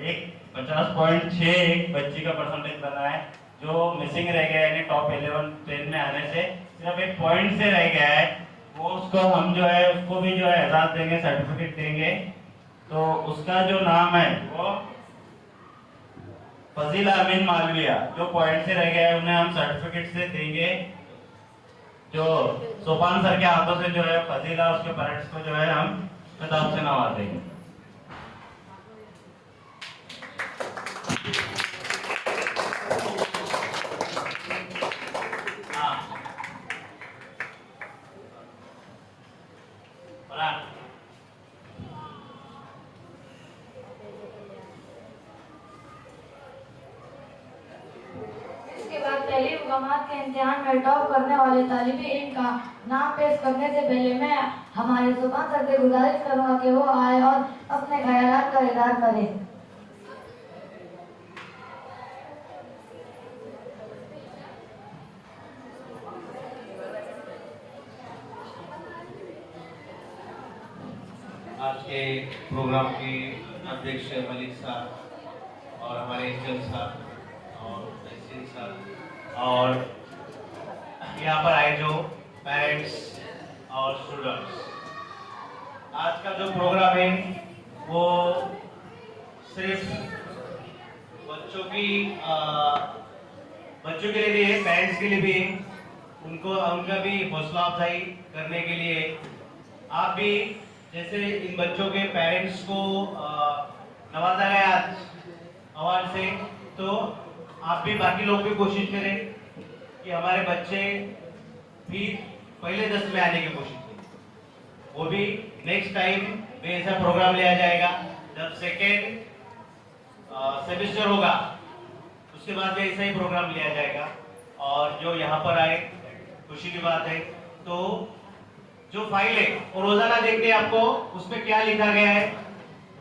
एक 50.6 एक बच्ची का परसेंटेज बना है जो मिसिंग रह गया, यानी टॉप 11 10 में आने से सिर्फ एक पॉइंट से रह गया है। वो उसको हम जो है उसको भी जो है एजाज देंगे, सर्टिफिकेट देंगे। तो उसका जो नाम है वो फजीला अमीन मालविया, जो पॉइंट से रह गया है उन्हें हम सर्टिफिकेट से देंगे। जो सोपान सर के हाथों से जो है फजीला उसके पेरेंट्स को जो है हम खिताब से नवाज देंगे। इसके बाद पहली मुकामात के इम्तिहान में टॉप करने वाले तालिबे इल्म का नाम पेश करने से पहले मैं हमारे सुभान सर से गुजारिश करूंगा कि वो आए और अपने ख्यालात का इजहार करें। आज के प्रोग्राम के अध्यक्ष मलिक साहब और हमारे इंजन साहब और तहसील साहब और यहाँ पर आए जो पेरेंट्स और स्टूडेंट्स, आज का जो प्रोग्राम है वो सिर्फ बच्चों के लिए भी है, पेरेंट्स के लिए भी है, उनका भी हौसला अफजाई करने के लिए। आप भी जैसे इन बच्चों के पेरेंट्स को नवाजा गया आज अवार्ड से, तो आप भी बाकी लोग भी कोशिश करें कि हमारे बच्चे भी पहले 10 में आने की कोशिश करें। वो भी नेक्स्ट टाइम भी ऐसा प्रोग्राम लिया जाएगा, जब सेकेंड सेमेस्टर होगा उसके बाद भी ऐसा ही प्रोग्राम लिया जाएगा। और जो यहाँ पर आए खुशी की बात है, तो जो फाइल है वो रोजाना देखते हैं आपको उसमें क्या लिखा गया है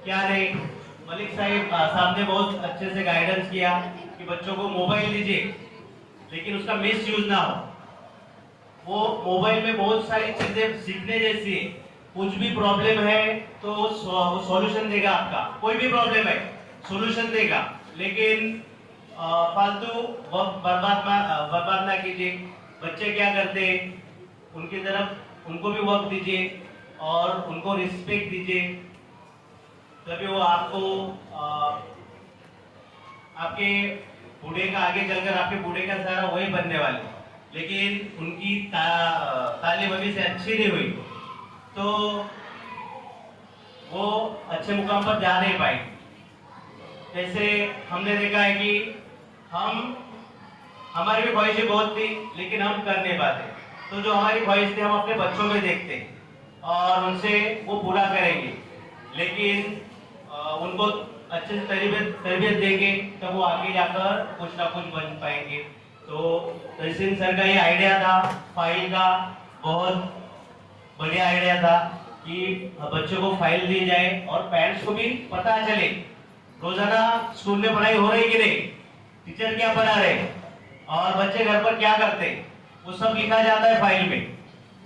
क्या नहीं। मलिक साहब ने बहुत अच्छे से गाइडेंस किया कि बच्चों को मोबाइल दीजिए लेकिन उसका मिस यूज ना हो। वो मोबाइल में बहुत सारी चीजें सीखने जैसी है, कुछ भी प्रॉब्लम है तो सॉल्यूशन देगा, आपका कोई भी प्रॉब्लम है सॉल्यूशन देगा, लेकिन फालतू वक्त बर्बाद ना कीजिए। बच्चे क्या करते हैं उनकी तरफ उनको भी वक्त दीजिए और उनको रिस्पेक्ट दीजिए, तभी वो आपको आपके बूढ़े का आगे चलकर आपके बूढ़े का सहारा वही बनने वाले। लेकिन उनकी तालीम अभी से अच्छी नहीं हुई तो वो अच्छे मुकाम पर जा नहीं पाएंगे। जैसे हमने देखा है कि हमारी भी ख्वाहिशें बहुत थी लेकिन हम कर नहीं पाते, तो जो हमारी ख्वाहिश थी हम अपने बच्चों में देखते और उनसे वो पूरा करेंगे, लेकिन उनको अच्छे से तरबियत देंगे तब वो आगे जाकर कुछ ना कुछ बन पाएंगे। तो तहसीन सर का ये आइडिया था फाइल का, बहुत बढ़िया आइडिया था कि बच्चों को फाइल दी जाए और पेरेंट्स को भी पता चले रोजाना स्कूल में पढ़ाई हो रही कि नहीं, टीचर क्या पढ़ा रहे और बच्चे घर पर क्या करते, वो सब लिखा जाता है फाइल में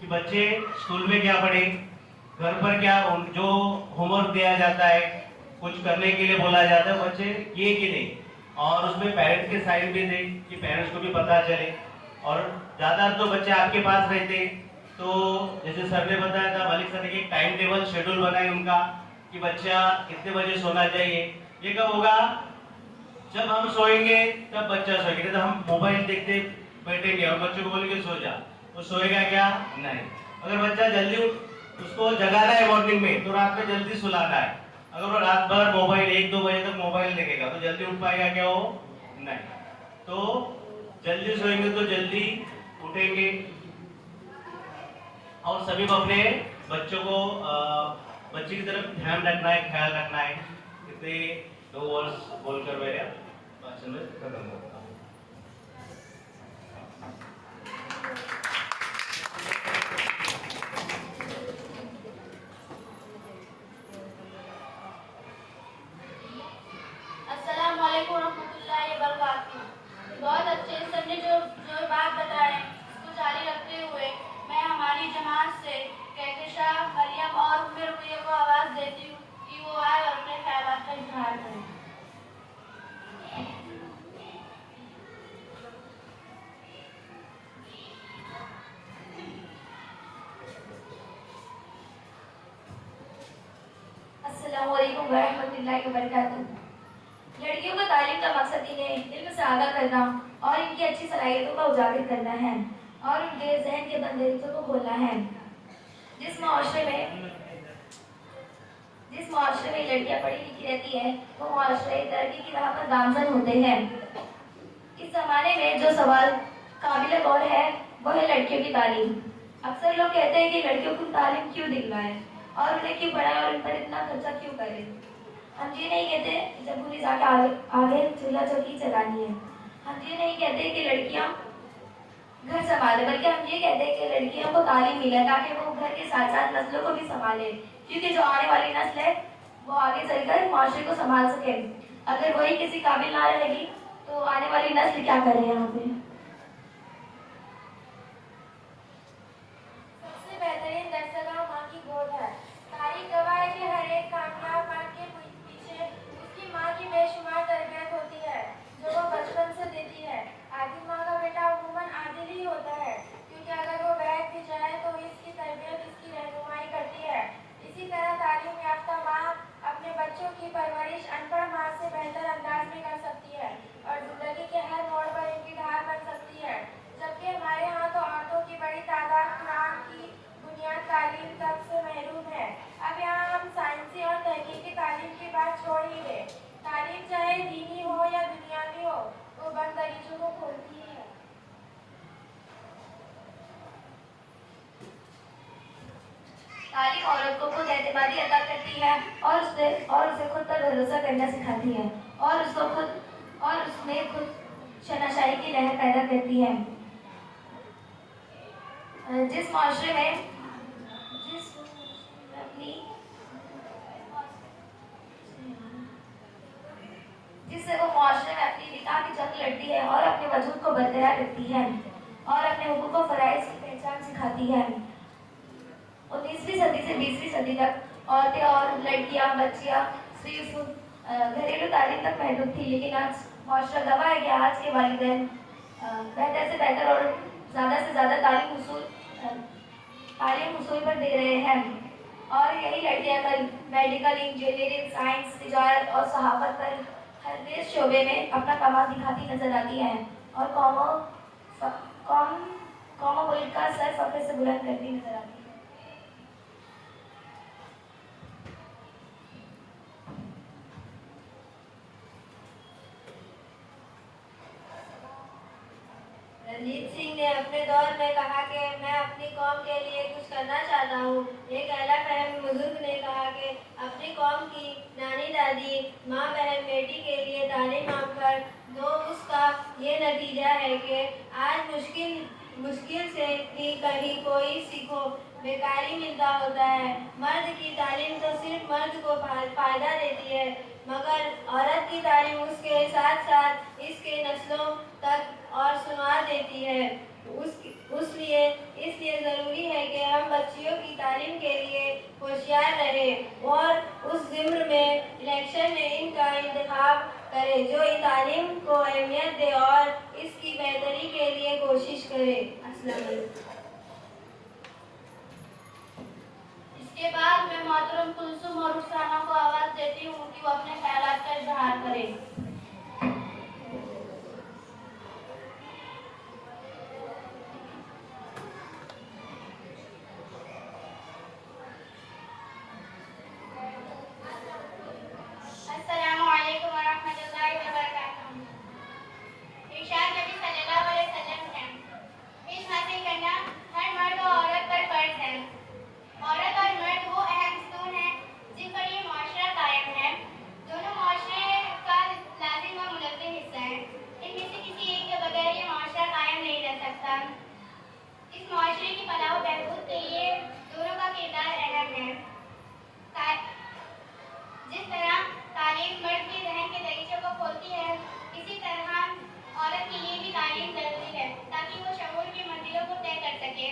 कि बच्चे स्कूल में क्या पढ़े, घर पर क्या जो होमवर्क दिया जाता है, कुछ करने के लिए बोला जाता है, बच्चे किए कि नहीं, और उसमें पेरेंट्स के साइन भी दें कि पेरेंट्स को भी पता चले। और ज्यादा तो बच्चे आपके पास रहते, तो जैसे सर ने बताया था, मलिक सर ने एक टाइम टेबल शेड्यूल बनाए उनका कि बच्चा कितने बजे सोना चाहिए। ये कब होगा, जब हम सोएंगे तब बच्चा सोएगा, तो हम मोबाइल देखते बैठेंगे और बच्चों को बोलेंगे सो जा, वो सोएगा क्या, नहीं। अगर बच्चा जल्दी उसको जगाना है मॉर्निंग में तो रात में जल्दी सुलाना है। अगर वो रात भर मोबाइल 1-2 बजे तक मोबाइल देखेगा तो जल्दी उठ पाएगा क्या, वो नहीं। तो जल्दी सोएंगे तो जल्दी उठेंगे। और सभी को अपने बच्चों को बच्चे की तरफ ध्यान रखना है, ख्याल रखना है। कितने 2 वर्ष बोलकर मेरे भाषण में खत्म करता हूं। वरहमतुल्लाहि वबरकातुहू। लड़कियों का तालीम का मकसद इन्हें इल्म से आगाह करना और इनकी अच्छी सलाहियतों का उजागर करना है और उनके जहन के बंदिशों को खोलना है। जिस मुआशरे में लड़कियां पढ़ी लिखी रहती है वो मुआशरे तरक्की की राह पर गामजन होते हैं। इस जमाने में जो सवाल काबिल गौर है वो है लड़कियों की तालीम। अक्सर लोग कहते हैं कि लड़कियों को तालीम क्यों दिलवाएं और उन्हें क्यों पढ़ाएं और उन पर इतना खर्चा क्यों करें। हम ये नहीं कहते जब उन्हें जाके आगे चूल्हा चौकी चलानी है। हम ये नहीं कहते कि लड़कियां घर संभाले, बल्कि हम ये कहते हैं कि लड़कियों को तालीम मिले ताकि वो घर के साथ साथ नस्लों को भी संभाले, क्योंकि जो आने वाली नस्ल है वो आगे चलकर मुआशरे को संभाल सके। अगर वही किसी काबिल ना रहेगी तो आने वाली नस्ल क्या करे। यहाँ पे सबसे बेहतरीन दरसगाह माँ की गोद है। तारीख गवाह है कि हर एक कामयाब मर्द के पीछे उसकी माँ की बेशुमार तरबियत होती है जो वो बचपन से देती है। आदिल माँ का बेटा अमूमन आदिल ही होता है, क्योंकि अगर वो बैठ भी जाए तो इसकी तरबियत इसकी रहनुमाई करती है। इसी तरह तालीम याफ्ता माँ अपने बच्चों की परवरिश अनपढ़ माँ से बेहतर अंदाज में कर सकती है और जिंदगी के हर मोड़ पर इनकी ढाल बन सकती है। जबकि हमारे यहाँ तो औरतों की बड़ी तादाद कुरान की बुनियाद तालीम तक से महरूम है। अब यहाँ हम साइंसी और तहकीकी तालीम की बात छोड़ ही दें। तालीम चाहे दीनी हो या दुनियावी हो वो बंद दरीचों को खोलती ही है। तालीम औरत को खुद एतमादी अता करती है और उसे खुद पर भरोसा करना सिखाती है और उसमें खुद शनाशाही की लहर पैदा करती है। जिस मुआशरे में जिससे वो मुआशरे में अपनी निकाह की जंग लड़ती है और अपने वजूद को बरकरार रखती है और अपने हुकूक और फराइज की पहचान सिखाती है। 19वीं सदी से 20वीं सदी तक औरतें और लड़कियां बच्चियां सिर्फ घरेलू तालीम तक महदूद थी, लेकिन आज मुआशरा गवाह है कि आज के वालिदैन बेहतर से बेहतर और ज़्यादा से ज़्यादा तालीम हुसूल पर दे रहे हैं और यही लड़कियां कल मेडिकल, इंजीनियरिंग, साइंस, तिजारत और सहाफत पर हर शोबे में अपना कमाल दिखाती नजर आती हैं और कौमों मुल्क का सर फख्र से बुलंद करती नजर आती है। रणजीत सिंह ने अपने दौर में कहा कि मैं अपनी कौम के लिए कुछ करना चाहता हूँ। एक आला फहम बुजुर्ग ने कहा कि अपनी कौम की नानी दादी, माँ बहन, बेटी के लिए तालीम मांगकर तो उसका ये नतीजा है कि आज मुश्किल से भी कहीं कोई सीखो बेकारी मिलता होता है। मर्द की तालीम तो सिर्फ मर्द को फायदा देती है, मगर औरत की तालीम उसके साथ साथ इसके नस्लों तक और सुना देती है। इसलिए ज़रूरी है कि हम बच्चियों की तालीम के लिए होशियार रहें और उस ज़िम्र में इलेक्शन में इनका इंतखाब करें जो इन तालीम को अहमियत दे और इसकी बेहतरी के लिए कोशिश करे। अस्सलाम वालेकुम। इसके बाद मैं मोहतरम कुलसुम और रुखसाना को आवाज़ देती हूँ कि वो अपने ख्यालात का इजहार करें। अस्सलामुअलैकुम वरहमतुल्लाहि वबरकातुहू। इरशाद नबी सल्लल्लाहु अलैहि वसल्लम है, इल्म हासिल करना हर मर्द और औरत पर फर्ज है। औरत और मर्द वो अहम स्तून हैं जिन पर ये मुआशरा कायम है। दोनों मुआशरे का लाजिम और मुलज़्ज़िम हिस्सा है। इनमें से किसी एक के बगैर ये मुआशरा कायम नहीं रह सकता। इस मुआशरे की फलाह व बहबूद के लिए दोनों का किरदार अहम है। जिस तरह तालीम मर्द के जहन के दरीचों को खोलती है, इसी तरह औरत के लिए भी तालीम जरूरी है ताकि वो शऊर की मंजिलों को तय कर सके।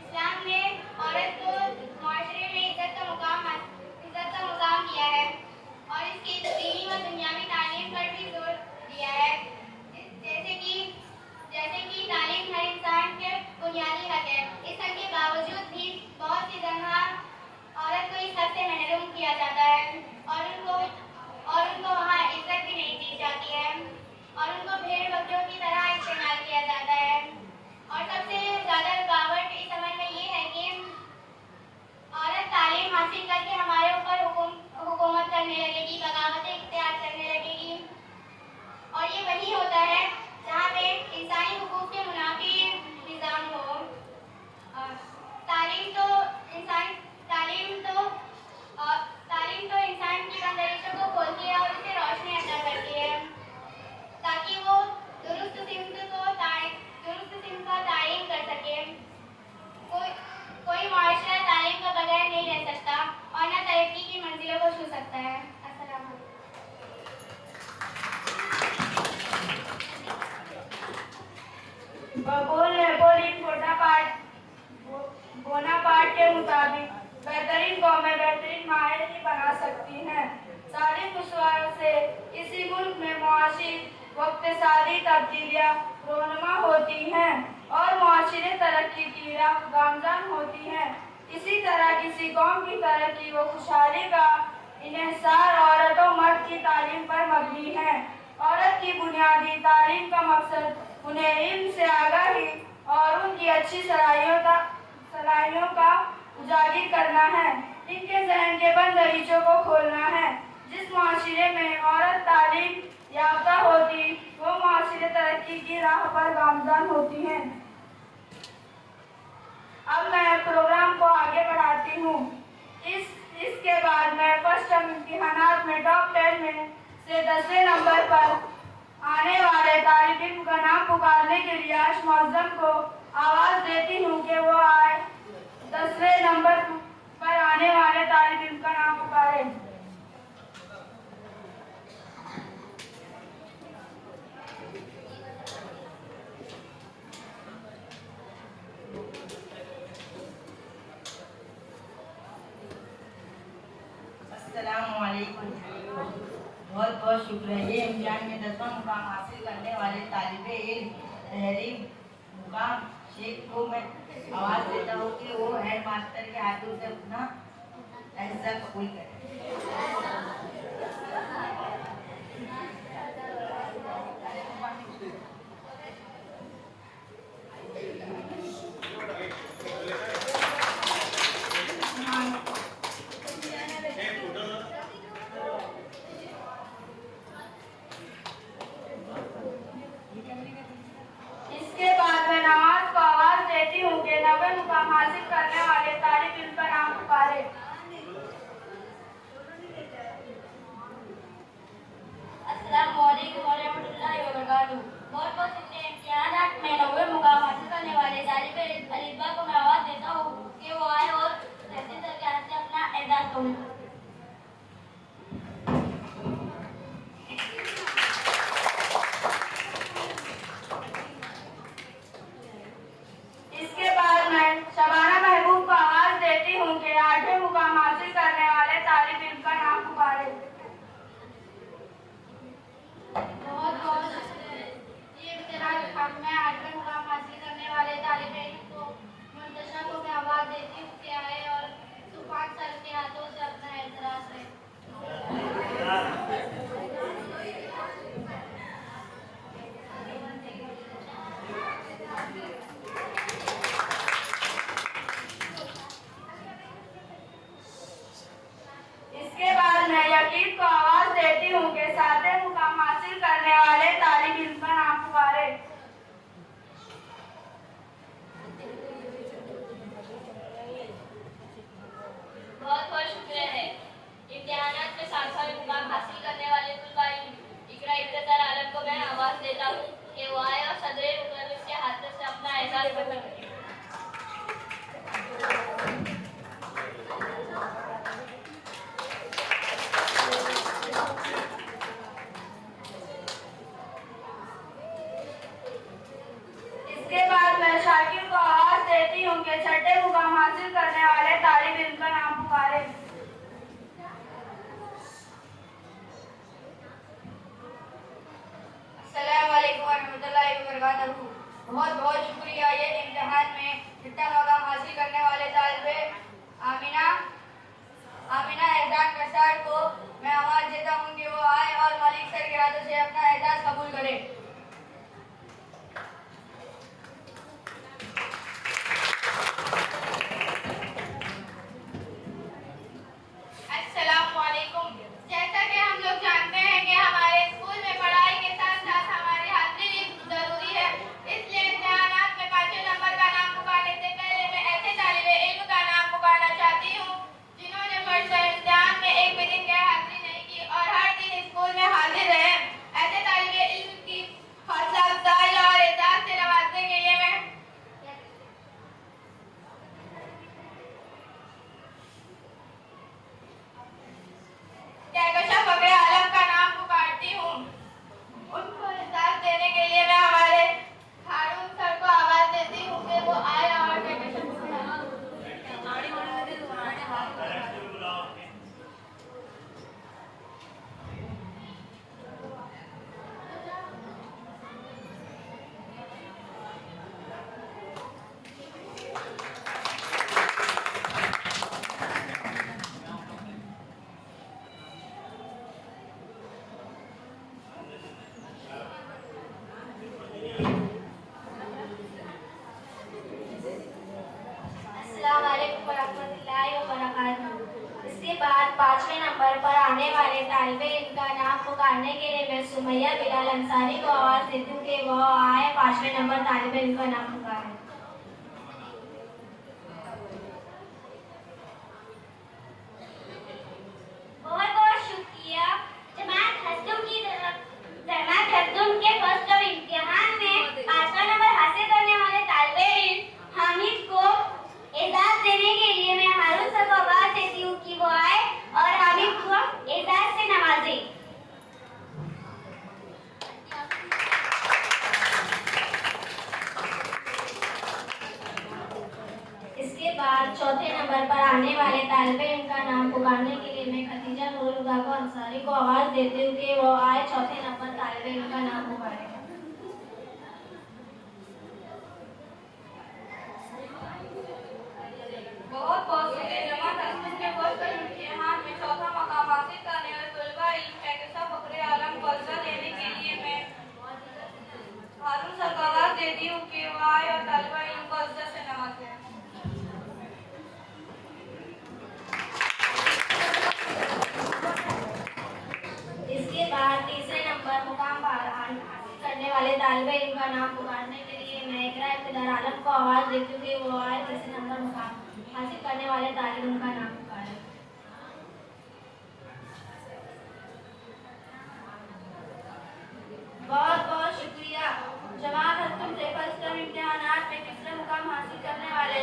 इस्लाम ने औरत को मुआशरे में इज्जत का मुकाम होता है। अस्सलाम वालेकुम। नेपोलियन बोनापार्ट के मुताबिक बेहतरीन कौमें बेहतरीन माहर ही बना सकती हैं। तालीम उसवार से किसी मुल्क में मुआशी व इक़्तिसादी तब्दीलियाँ रोनुमा होती हैं और मुआशरे तरक्की की राह गामज़न होती हैं। इसी तरह किसी कौम की तरक्की व खुशहाली का इन्हिसार औरत और मर्द की तालीम पर मबनी है। औरत की बुनियादी तालीम का मकसद उन्हें इल्म से आगाही और उनकी अच्छी सलाहियों का उजागर करना है। इनके जहन के बंद दरीचों को खोलना है। जिस माशरे में औरत तालीम याफ्ता होती वो माशरे तरक्की की राह पर गामज़न होती हैं। अब मैं प्रोग्राम को आगे बढ़ाती हूँ। इसके बाद मैं फर्स्ट टर्म इम्तिहानात में टॉप 10 में से 10वें नंबर पर आने वाले तालिब इल्म का नाम पुकारने के लिए आश मुअज़्ज़म को आवाज़ देती हूँ कि वो आए 10वें नंबर पर आने वाले तालिब इल्म का नाम पुकारे। अस्सलामुअलैकुम। बहुत बहुत शुक्रिया। ये इम्तिहान में 10वां मुकाम हासिल करने वाले तालिब इल्म तहरीर मुकाम शेख को मैं आवाज़ देता हूँ कि वो हेड मास्टर के हाथों से अपना एहसा कबूल करें। इसके बाद मैं नमाज को आवाज़ देती हूँ कि 90 मुकाम हासिल करने वाले तालिब इल्म का नाम पुकारे। अस्सलामुअलैकुम वरहमतुल्लाहि वबरकातुहू। बहुत बहुत इम्तिहानात में 90 मुकाम हासिल करने वाले तालिब इल्म अलीबा को मैं आवाज़ देता हूँ कि वो आए और तहसील सरकार से अपना एजाज़ कबूल करें। इसके बाद मैं शबाना महबूब को आवाज़ देती हूँ कि 8वें मुकाम हासिल करने वाले तालिब इल्म का नाम पुकारे। बहुत बहुत ये इम्तिहान में 8वें मुकाम हासिल करने वाले तालिब इल्म को मुंतशा को मैं आवाज़ देती हूँ कि आए और तूफान सर के हाथों से अपना एतराज़ करें। इसके बाद मैं यकीन को आवाज़ देती हूँ कि 7वें मुकाम हासिल करने वाले तालिब इल्म का नाम पुकारे। बहुत बहुत शुक्रिया है। इम्तिहानात में 7वें मुकाम हासिल करने वाले तुलबा इल्म इकरा इफ्तिखार आलम को मैं आवाज़ देता हूँ कि वो आए और सदर मुदर्रिस के हाथ से अपना एहसास करें। आने वाले तालिबे इनका नाम पुकारने के लिए मैं सुमैया बिलाल अंसारी को आवाज देती हूँ कि वो आए 5वें नंबर तालिबे इनका नाम पुकारे। बहुत बहुत शुक्रिया। जमात हस्दुम के फर्स्ट ऑफ इम्तिहान में 5वां नंबर हासिल करने वाले तालिबे इल्म हामिद को एजाज देने के लिए मैं हारून सर को आवाज देती हूँ कि वो आए और हामिद को एजाज से नवाजे। इसके बाद चौथे नंबर पर आने वाले तालिबे इल्म का नाम पुकारने के लिए मैं खदीजा नूरुल्लाह को अंसारी को आवाज देती हूँ कि वो आए चौथे नंबर तालिबे इल्म का नाम पुकारे। बहुत बहुत शुक्रिया। जमात हस्दुम के फर्स्ट इम्तिहान में चौथा मकाम हासिल करने वाले तलबा इल्म एहतसाब फखरे आलम को अज़्ज़ा देने के लिए मैं हारून सर को आवाज देती हूँ कि वो आए और तलबा इल्म को अज़्ज़ा से नवाजे। इसके बाद तीसरे नंबर मुकाम हासिल करने वाले तालिबे इल्म का नाम पुकारने के लिए मैं इकरा इब्तिदार आलम को आवाज देती हूँ कि वो आए तीसरे नंबर मुकाम हासिल करने वाले तालिबे इल्म का नाम पुकारे। बहुत बहुत शुक्रिया। जमात हस्दुम से फर्स्ट टर्म इम्तिहानात में तीसरे मुकाम हासिल करने वाले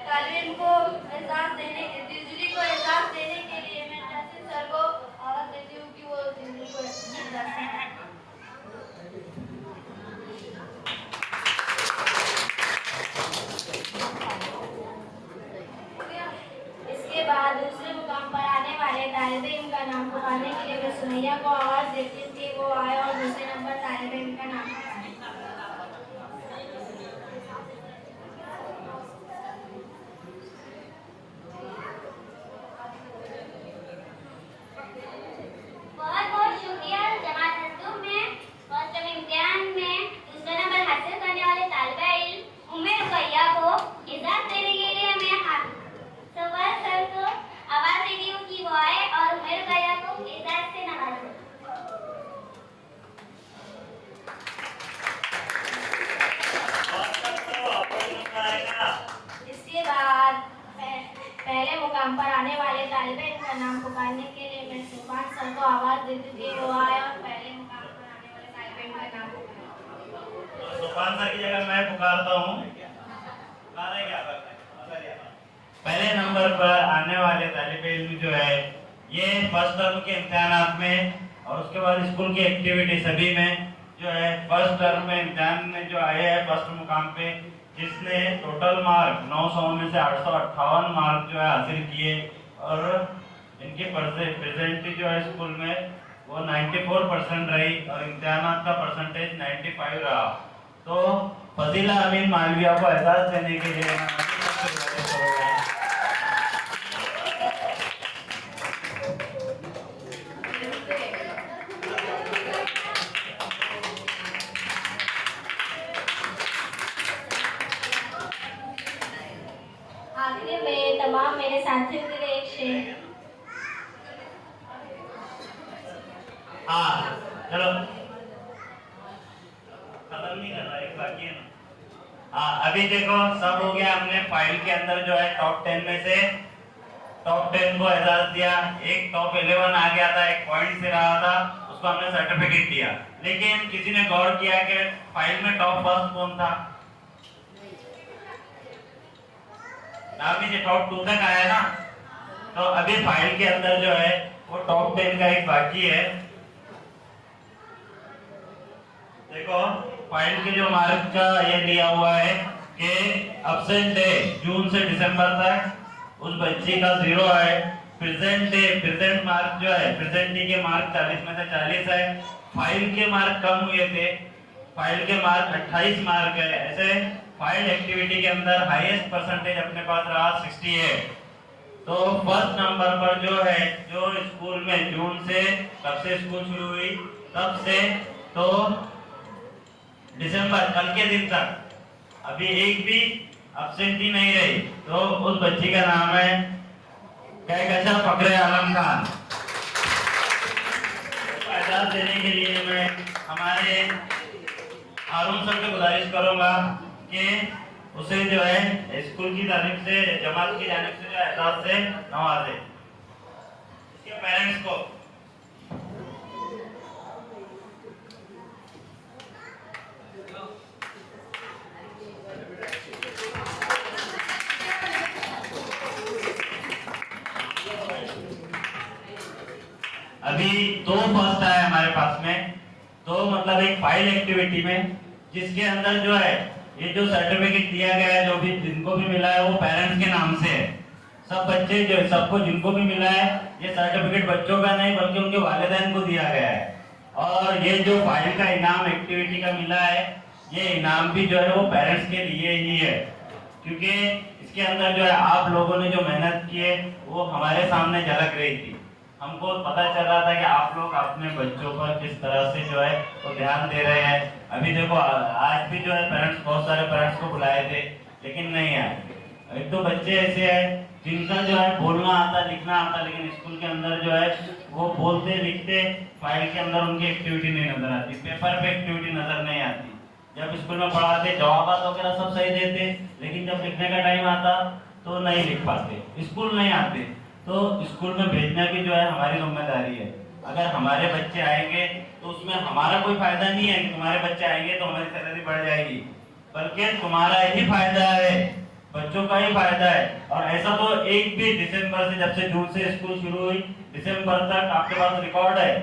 तालिबे इल्म को एजाज देने के लिए मैं तहसीन सर को आवाज देती हूँ कि वो दिल्ली को एजाज दें। इसके बाद दूसरे मुकाम पर आने वाले तालिबे इल्म का नाम पुकारने के लिए मैं सुमैया को आवाज देती हूँ कि वो आए और दूसरे नंबर तालिबे इल्म का नाम पुकारे। बहुत बहुत शुक्रिया। जमात हस्दुम में फर्स्ट टर्म इम्तिहान में दूसरा नंबर हासिल करने वाले तालिबा इल्म उम्मे रुकैया को एजाज देने के लिए मैं सवाल सर को आवाज देती हूँ कि वो आए और उम्मे रुकैया को एजाज से नवाजे। इसके बाद पहले मुकाम पर आने वाले तालिबे इल्म का नाम पुकारने के लिए मैं सुभान सर को आवाज देती हूँ कि वो आए और पहले मुकाम पर आने वाले तालिबे इल्म का नाम पुकारे। सुभान सर की जगह मैं पुकारता हूँ। पहले नंबर पर आने वाले तालिबे इल्म जो है ये फर्स्ट टर्म के इम्तिहानात में और उसके बाद स्कूल की एक्टिविटी सभी में जो है फर्स्ट टर्म में इम्तिहान में जो आए हैं फर्स्ट मुकाम पे, जिसने टोटल मार्क 900 में से 858 मार्क जो है हासिल किए और इनकी प्रेजेंटी जो है स्कूल में वो 94% रही और इम्तिहानात का परसेंटेज 95 रहा। तो फजीला अमीन मालविया को एजाज देने के लिए आखिर में तमाम मेरे साथियों के लिए एक शेर। हाँ चलो खत्म नहीं करना, एक बाकी है ना। हाँ अभी देखो सब हो गया। हमने फाइल के अंदर जो है टॉप 10 में से टॉप 10 को एजाज दिया। एक टॉप 11 आ गया था, एक पॉइंट से रहा था, उसको हमने सर्टिफिकेट दिया। लेकिन किसी ने गौर किया कि फाइल में टॉप फर्स्ट कौन था? टॉप 2 तक आया ना। तो अभी फाइल के अंदर जो है वो टॉप 10 का एक बाकी है। देखो फाइल के जो मार्क का ये दिया हुआ है कि एब्सेंट डे जून से दिसंबर तक उस बच्ची का 0 है। प्रेजेंट मार्क जो है प्रेजेंट डे के मार्क 40 में से 40 है। फाइल के मार्क कम हुए थे, फाइल के मार्क 28 मार्क है। ऐसे फाइल एक्टिविटी के अंदर हाईएस्ट परसेंटेज अपने पास रहा 68। तो फर्स्ट नंबर पर जो है जो स्कूल में जून से कब से स्कूल शुरू हुई तब से तो दिसंबर कल के दिन तक अभी एक भी एब्सेंटी नहीं रही। तो उस बच्ची का नाम है कहकशा फखरे आलम खान। एजाज देने के लिए मैं हमारे हारून सर से गुजारिश करूंगा कि उसे जो है स्कूल की जानिब से, जमात की जानिब से जो एजाज से नवाजे। इसके पेरेंट्स को अभी 2 फर्स्ट आए हमारे पास में, तो मतलब एक फाइल एक्टिविटी में, जिसके अंदर जो है ये जो सर्टिफिकेट दिया गया है, जो भी जिनको भी मिला है वो पेरेंट्स के नाम से है। सब बच्चे जो सबको जिनको भी मिला है, ये सर्टिफिकेट बच्चों का नहीं बल्कि उनके वालिदैन को दिया गया है। और ये जो फाइल का इनाम एक्टिविटी का मिला है, ये इनाम भी जो है वो पेरेंट्स के लिए ही है, क्योंकि इसके अंदर जो है आप लोगों ने जो मेहनत की है वो हमारे सामने झलक रही थी। हमको पता चल रहा था कि आप लोग अपने बच्चों पर किस तरह से जो है वो ध्यान दे रहे हैं। अभी देखो आज भी जो है पेरेंट्स, बहुत सारे पेरेंट्स को बुलाए थे लेकिन नहीं आए। एक तो बच्चे ऐसे हैं जिनका जो है बोलना आता, लिखना आता, लेकिन स्कूल के अंदर जो है वो बोलते लिखते, फाइल के अंदर उनकी एक्टिविटी नहीं नजर आती, पेपर पे एक्टिविटी नजर नहीं आती। जब स्कूल में पढ़ाते जवाब वगैरह सब सही देते, लेकिन जब लिखने का टाइम आता तो नहीं लिख पाते, स्कूल नहीं आते। तो स्कूल में भेजना भी जो है हमारी जिम्मेदारी है। अगर हमारे बच्चे आएंगे तो उसमें हमारा कोई फायदा नहीं है कि तुम्हारे बच्चे आएंगे तो हमारी सैलरी बढ़ जाएगी, बल्कि तुम्हारा ही फायदा है, बच्चों का ही फायदा है। और ऐसा तो एक भी दिसंबर से, जब से जून से स्कूल शुरू हुई, दिसंबर तक आपके पास रिकॉर्ड है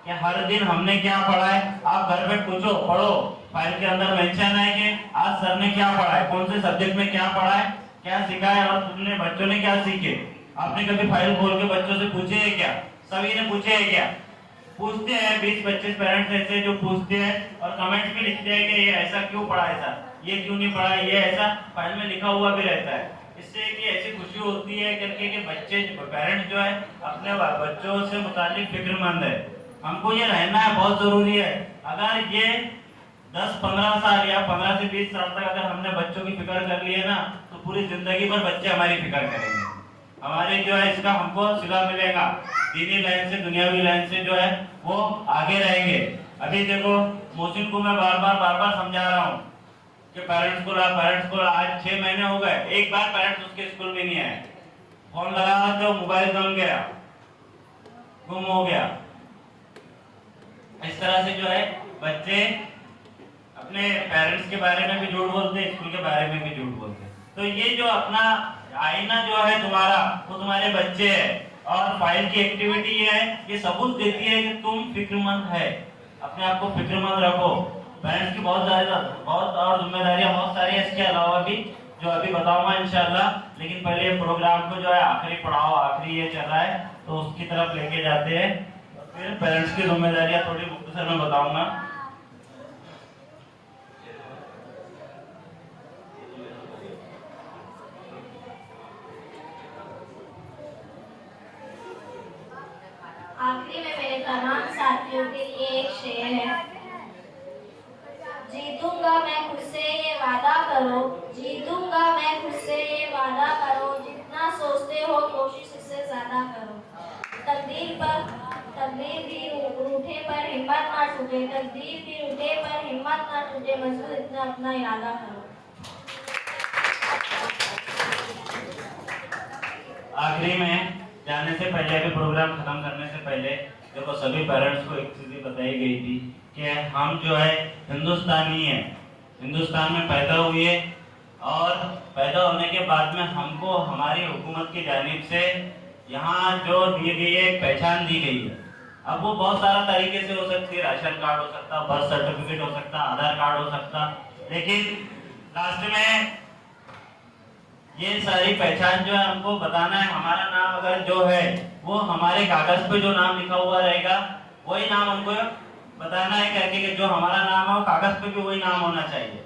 कि हर दिन हमने क्या पढ़ा है। आप घर पे पूछो, पढ़ो, फाइल के अंदर मेंशन है कि आज सर ने क्या पढ़ा है, कौन से सब्जेक्ट में क्या पढ़ा है, क्या सिखा है और तुमने बच्चों ने क्या सीखे। आपने कभी फाइल खोल के बच्चों से पूछे है क्या? सभी ने पूछे है क्या? पूछते हैं 20-25 पेरेंट्स ऐसे जो पूछते हैं और कमेंट्स में लिखते हैं कि ये ऐसा क्यों पढ़ा है सर, ये क्यों नहीं पढ़ा, ये ऐसा फाइल में लिखा हुआ भी रहता है। इससे कि ऐसी खुशी होती है करके कि बच्चे, पेरेंट्स जो है अपने बच्चों से मुतालिक फिक्रमंद है। हमको ये रहना है, बहुत जरूरी है। अगर ये 10-15 साल या 15 से 20 साल तक अगर हमने बच्चों की फिक्र कर ली है ना, तो पूरी जिंदगी भर बच्चे हमारी फिक्र करेंगे। हमारे जो है इसका हमको सिला मिलेगा, दीनी लाइन से, दुनियावी लाइन से जो है वो आगे रहेंगे। अभी देखो मोहसिन को मैं बार बार समझा रहा हूँ कि पेरेंट्स को आज 6 महीने हो गए, एक बार पेरेंट्स उसके स्कूल में नहीं आए। फोन लगा तो मोबाइल गुम हो गया। इस तरह से जो है बच्चे अपने पेरेंट्स के बारे में भी झूठ बोलते, स्कूल के बारे में भी झूठ बोलते। तो ये जो अपना आईना जो है तुम्हारा, वो तुम्हारे बच्चे है। और फाइल की एक्टिविटी ये है, ये सबूत देती है कि तुम फिक्रमंद है, अपने आप को फिक्रमंद रखो। पेरेंट्स की बहुत और जिम्मेदारियां बहुत सारी है, इसके अलावा भी जो अभी बताऊंगा इंशाल्लाह। लेकिन पहले ये प्रोग्राम को जो है आखिरी पड़ाव, आखिरी ये चल रहा है, तो उसकी तरफ लेके जाते हैं। फिर पेरेंट्स की जिम्मेदारियां थोड़ी मुख्तसर में बताऊंगा। आखिरी में मेरे तमाम साथियों के लिए एक शेर है। जीतूंगा मैं खुद से ये वादा करो, जीतूंगा मैं खुद से ये वादा करो, जितना सोचते हो कोशिश इससे ज्यादा करो। तकदीर भी रूठे पर हिम्मत ना टूटे, तकदीर भी रूठे पर हिम्मत ना टूटे, मजबूर इतना अपना इरादा करो। आखिरी में जाने से पहले, अभी प्रोग्राम खत्म करने से पहले देखो सभी पेरेंट्स को एक चीज बताई गई थी कि हम जो है हिंदुस्तानी है, हिंदुस्तान में पैदा हुए और पैदा होने के बाद में हमको हमारी हुकूमत की जानिब से यहाँ जो दी गई है, पहचान दी गई है। अब वो बहुत सारा तरीके से हो सकती है, राशन कार्ड हो सकता, बर्थ सर्टिफिकेट हो सकता, आधार कार्ड हो सकता, लेकिन लास्ट में ये सारी पहचान जो है हमको बताना है। हमारा नाम अगर जो है वो हमारे कागज पे जो नाम लिखा हुआ रहेगा वही नाम हमको बताना है करके कि जो हमारा नाम है वो कागज पे भी वही नाम होना चाहिए।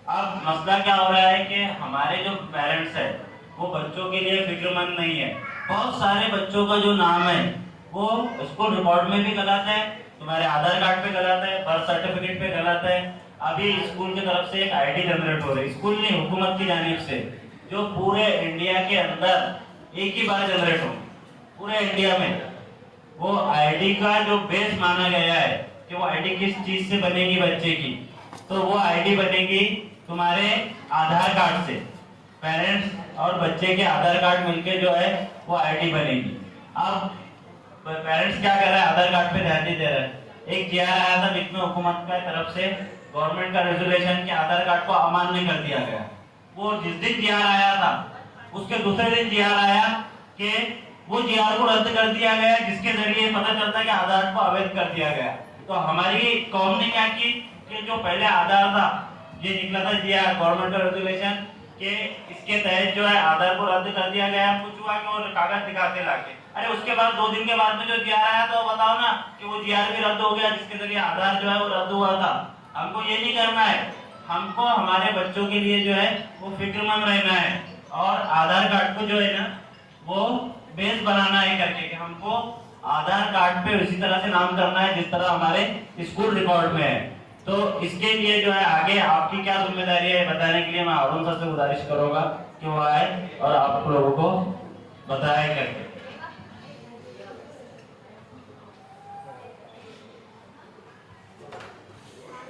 अब मसला क्या हो रहा है कि हमारे जो पेरेंट्स है वो बच्चों के लिए फिक्रमंद नहीं है। बहुत सारे बच्चों का जो नाम है वो स्कूल रिकॉर्ड में भी गलत है, तुम्हारे आधार कार्ड पे गलत है, बर्थ सर्टिफिकेट पे गलत है। अभी स्कूल की तरफ से एक आईडी जनरेट हो रही है, स्कूल नहीं हुकूमत की जानिब से, जो पूरे इंडिया के अंदर एक ही बार जनरेट हो। पूरे इंडिया में वो आईडी का जो बेस माना गया है कि वो आईडी किस चीज से बनेगी बच्चे की, तो वो आईडी बनेगी तुम्हारे आधार कार्ड से। पेरेंट्स और बच्चे के आधार कार्ड मिलके जो है वो आईडी बनेगी। अब पेरेंट्स क्या कर रहे हैं, आधार कार्ड पे ध्यान नहीं दे रहे हैं। एक जीआर आया था बीच में हुकूमत की तरफ से, गवर्नमेंट का रेजुलेशन के आधार कार्ड को अमान्य कर दिया गया। वो जिस दिन जीआर आया था उसके दूसरे दिन जीआर आया कि वो जीआर को रद्द कर दिया गया, जिसके जरिए पता चलता है कि आधार को अवैध कर दिया गया। तो हमारी कौम ने क्या की कि जो पहले आधार था, ये निकला था जीआर गवर्नमेंट का रेजुलेशन कि इसके तहत जो है आधार को रद्द कर दिया गया। कुछ हुआ कि वो कागज दिखाते लाके, अरे उसके बाद 2 दिन के बाद में जो जीआर आया तो बताओ ना कि वो जीआर भी रद्द हो गया, जिसके जरिए आधार जो है वो रद्द हुआ था। हमको ये नहीं करना है, हमको हमारे बच्चों के लिए जो है वो फिक्रमंद रहना है और आधार कार्ड को जो है ना वो बेस बनाना है करके कि हमको आधार कार्ड पे उसी तरह से नाम करना है जिस तरह हमारे स्कूल रिकॉर्ड में है। तो इसके लिए जो है आगे आपकी क्या जिम्मेदारी है बताने के लिए मैं हारून सर से गुजारिश करूंगा कि वो आए और आप लोगों को बताया करके।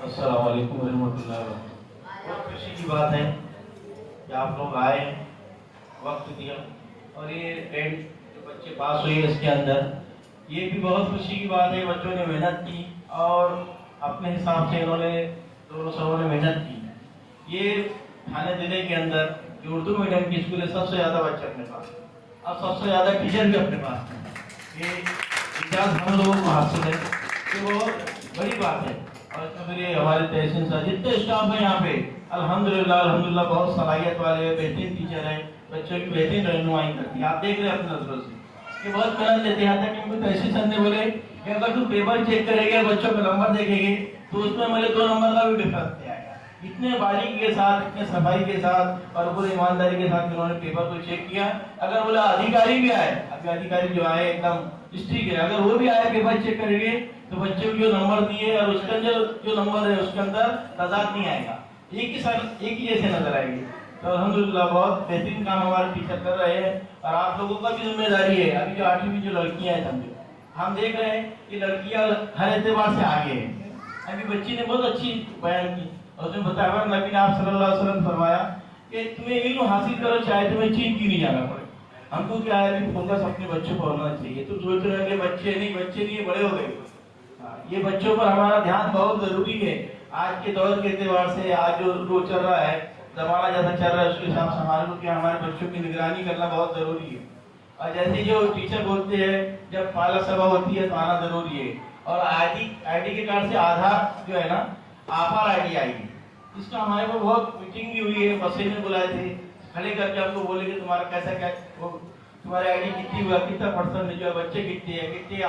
अस्सलाम वालेकुम रहमतुल्लाहि व बरकातुहू। बहुत खुशी की बात है कि आप लोग आए, वक्त दिया और ये टेंथ जो बच्चे पास हुए इसके अंदर, ये भी बहुत खुशी की बात है। बच्चों ने मेहनत की और अपने हिसाब से इन्होंने दोनों सबों ने मेहनत की। ये थाने जिले के अंदर जो उर्दू मीडियम की स्कूल है सबसे ज़्यादा बच्चे अपने पास हैं और सबसे ज़्यादा टीचर भी अपने पास हैं। ये इजाज़ हम लोगों को हासिल है तो वो बड़ी बात है। और इसमें मेरे हमारे तहसील सर जितने स्टाफ है यहाँ पे अल्हम्दुलिल्लाह बहुत सलाहियत वाले बेहतरीन टीचर हैं, बच्चों की बेहतरीन रहनुमाई करती है। आप देख रहे हैं अपनी नजरों से कि बहुत मेहनत लेते हैं। यहाँ तक कि तहसील सर ने बोले कि अगर तुम पेपर चेक करेंगे बच्चों का नंबर देखेंगे तो उसमें मेरे 2 नंबर का भी डिफरेंस नहीं आएगा। इतने बारीकी के साथ, इतने सफाई के साथ और पूरी ईमानदारी के साथ उन्होंने पेपर को चेक किया। अगर बोला अधिकारी भी आए, अभी अधिकारी जो आए एकदम स्ट्रिक्ट है, अगर वो भी आए पेपर चेक करेंगे तो बच्चे को जो नंबर दिए और उसके अंदर जो नंबर है उसके अंदर तजाद नहीं आएगा, एक ही जैसे नजर आएगी। तो अल्हम्दुलिल्लाह बहुत बेहतरीन काम हमारे टीचर कर रहे हैं और आप लोगों का भी जिम्मेदारी है। अभी जो 8वीं जो लड़कियां हैं समझो, हम देख रहे हैं कि लड़कियां हर एतबार से आगे हैं। अभी बच्ची ने बहुत अच्छी बयान की और उसने बताया नबी ने आप सल्लल्लाहु अलैहि वसल्लम फरमाया कि तुम्हें इल्म हासिल करो चाहे तुम्हें चीन की नहीं जाना पड़े। हमको क्या है अभी फोकस अपने बच्चों पर होना चाहिए। तो सोच रहे हैं कि बच्चे नहीं बड़े हो गए। ये बच्चों पर हमारा ध्यान बहुत जरूरी है। आज के दौर के एतबार से आज जो चल रहा है, जमाना जैसा चल रहा है उसके हिसाब से हमारे को क्या हमारे बच्चों की निगरानी करना बहुत जरूरी है। और जैसे जो टीचर बोलते हैं जब पाला सभा होती है तो आना जरूरी है। और आईडी के कार्ड से आधार जो है ना आपार आईडी आएगी, इसका हमारे को बहुत मीटिंग भी हुई है। बसे में बुलाए थे, खड़े करके आपको बोले कि तुम्हारा कैसा क्या तुम्हारी आईडी कितनी हुआ, कितना % जो है बच्चे कितने हैं, कितने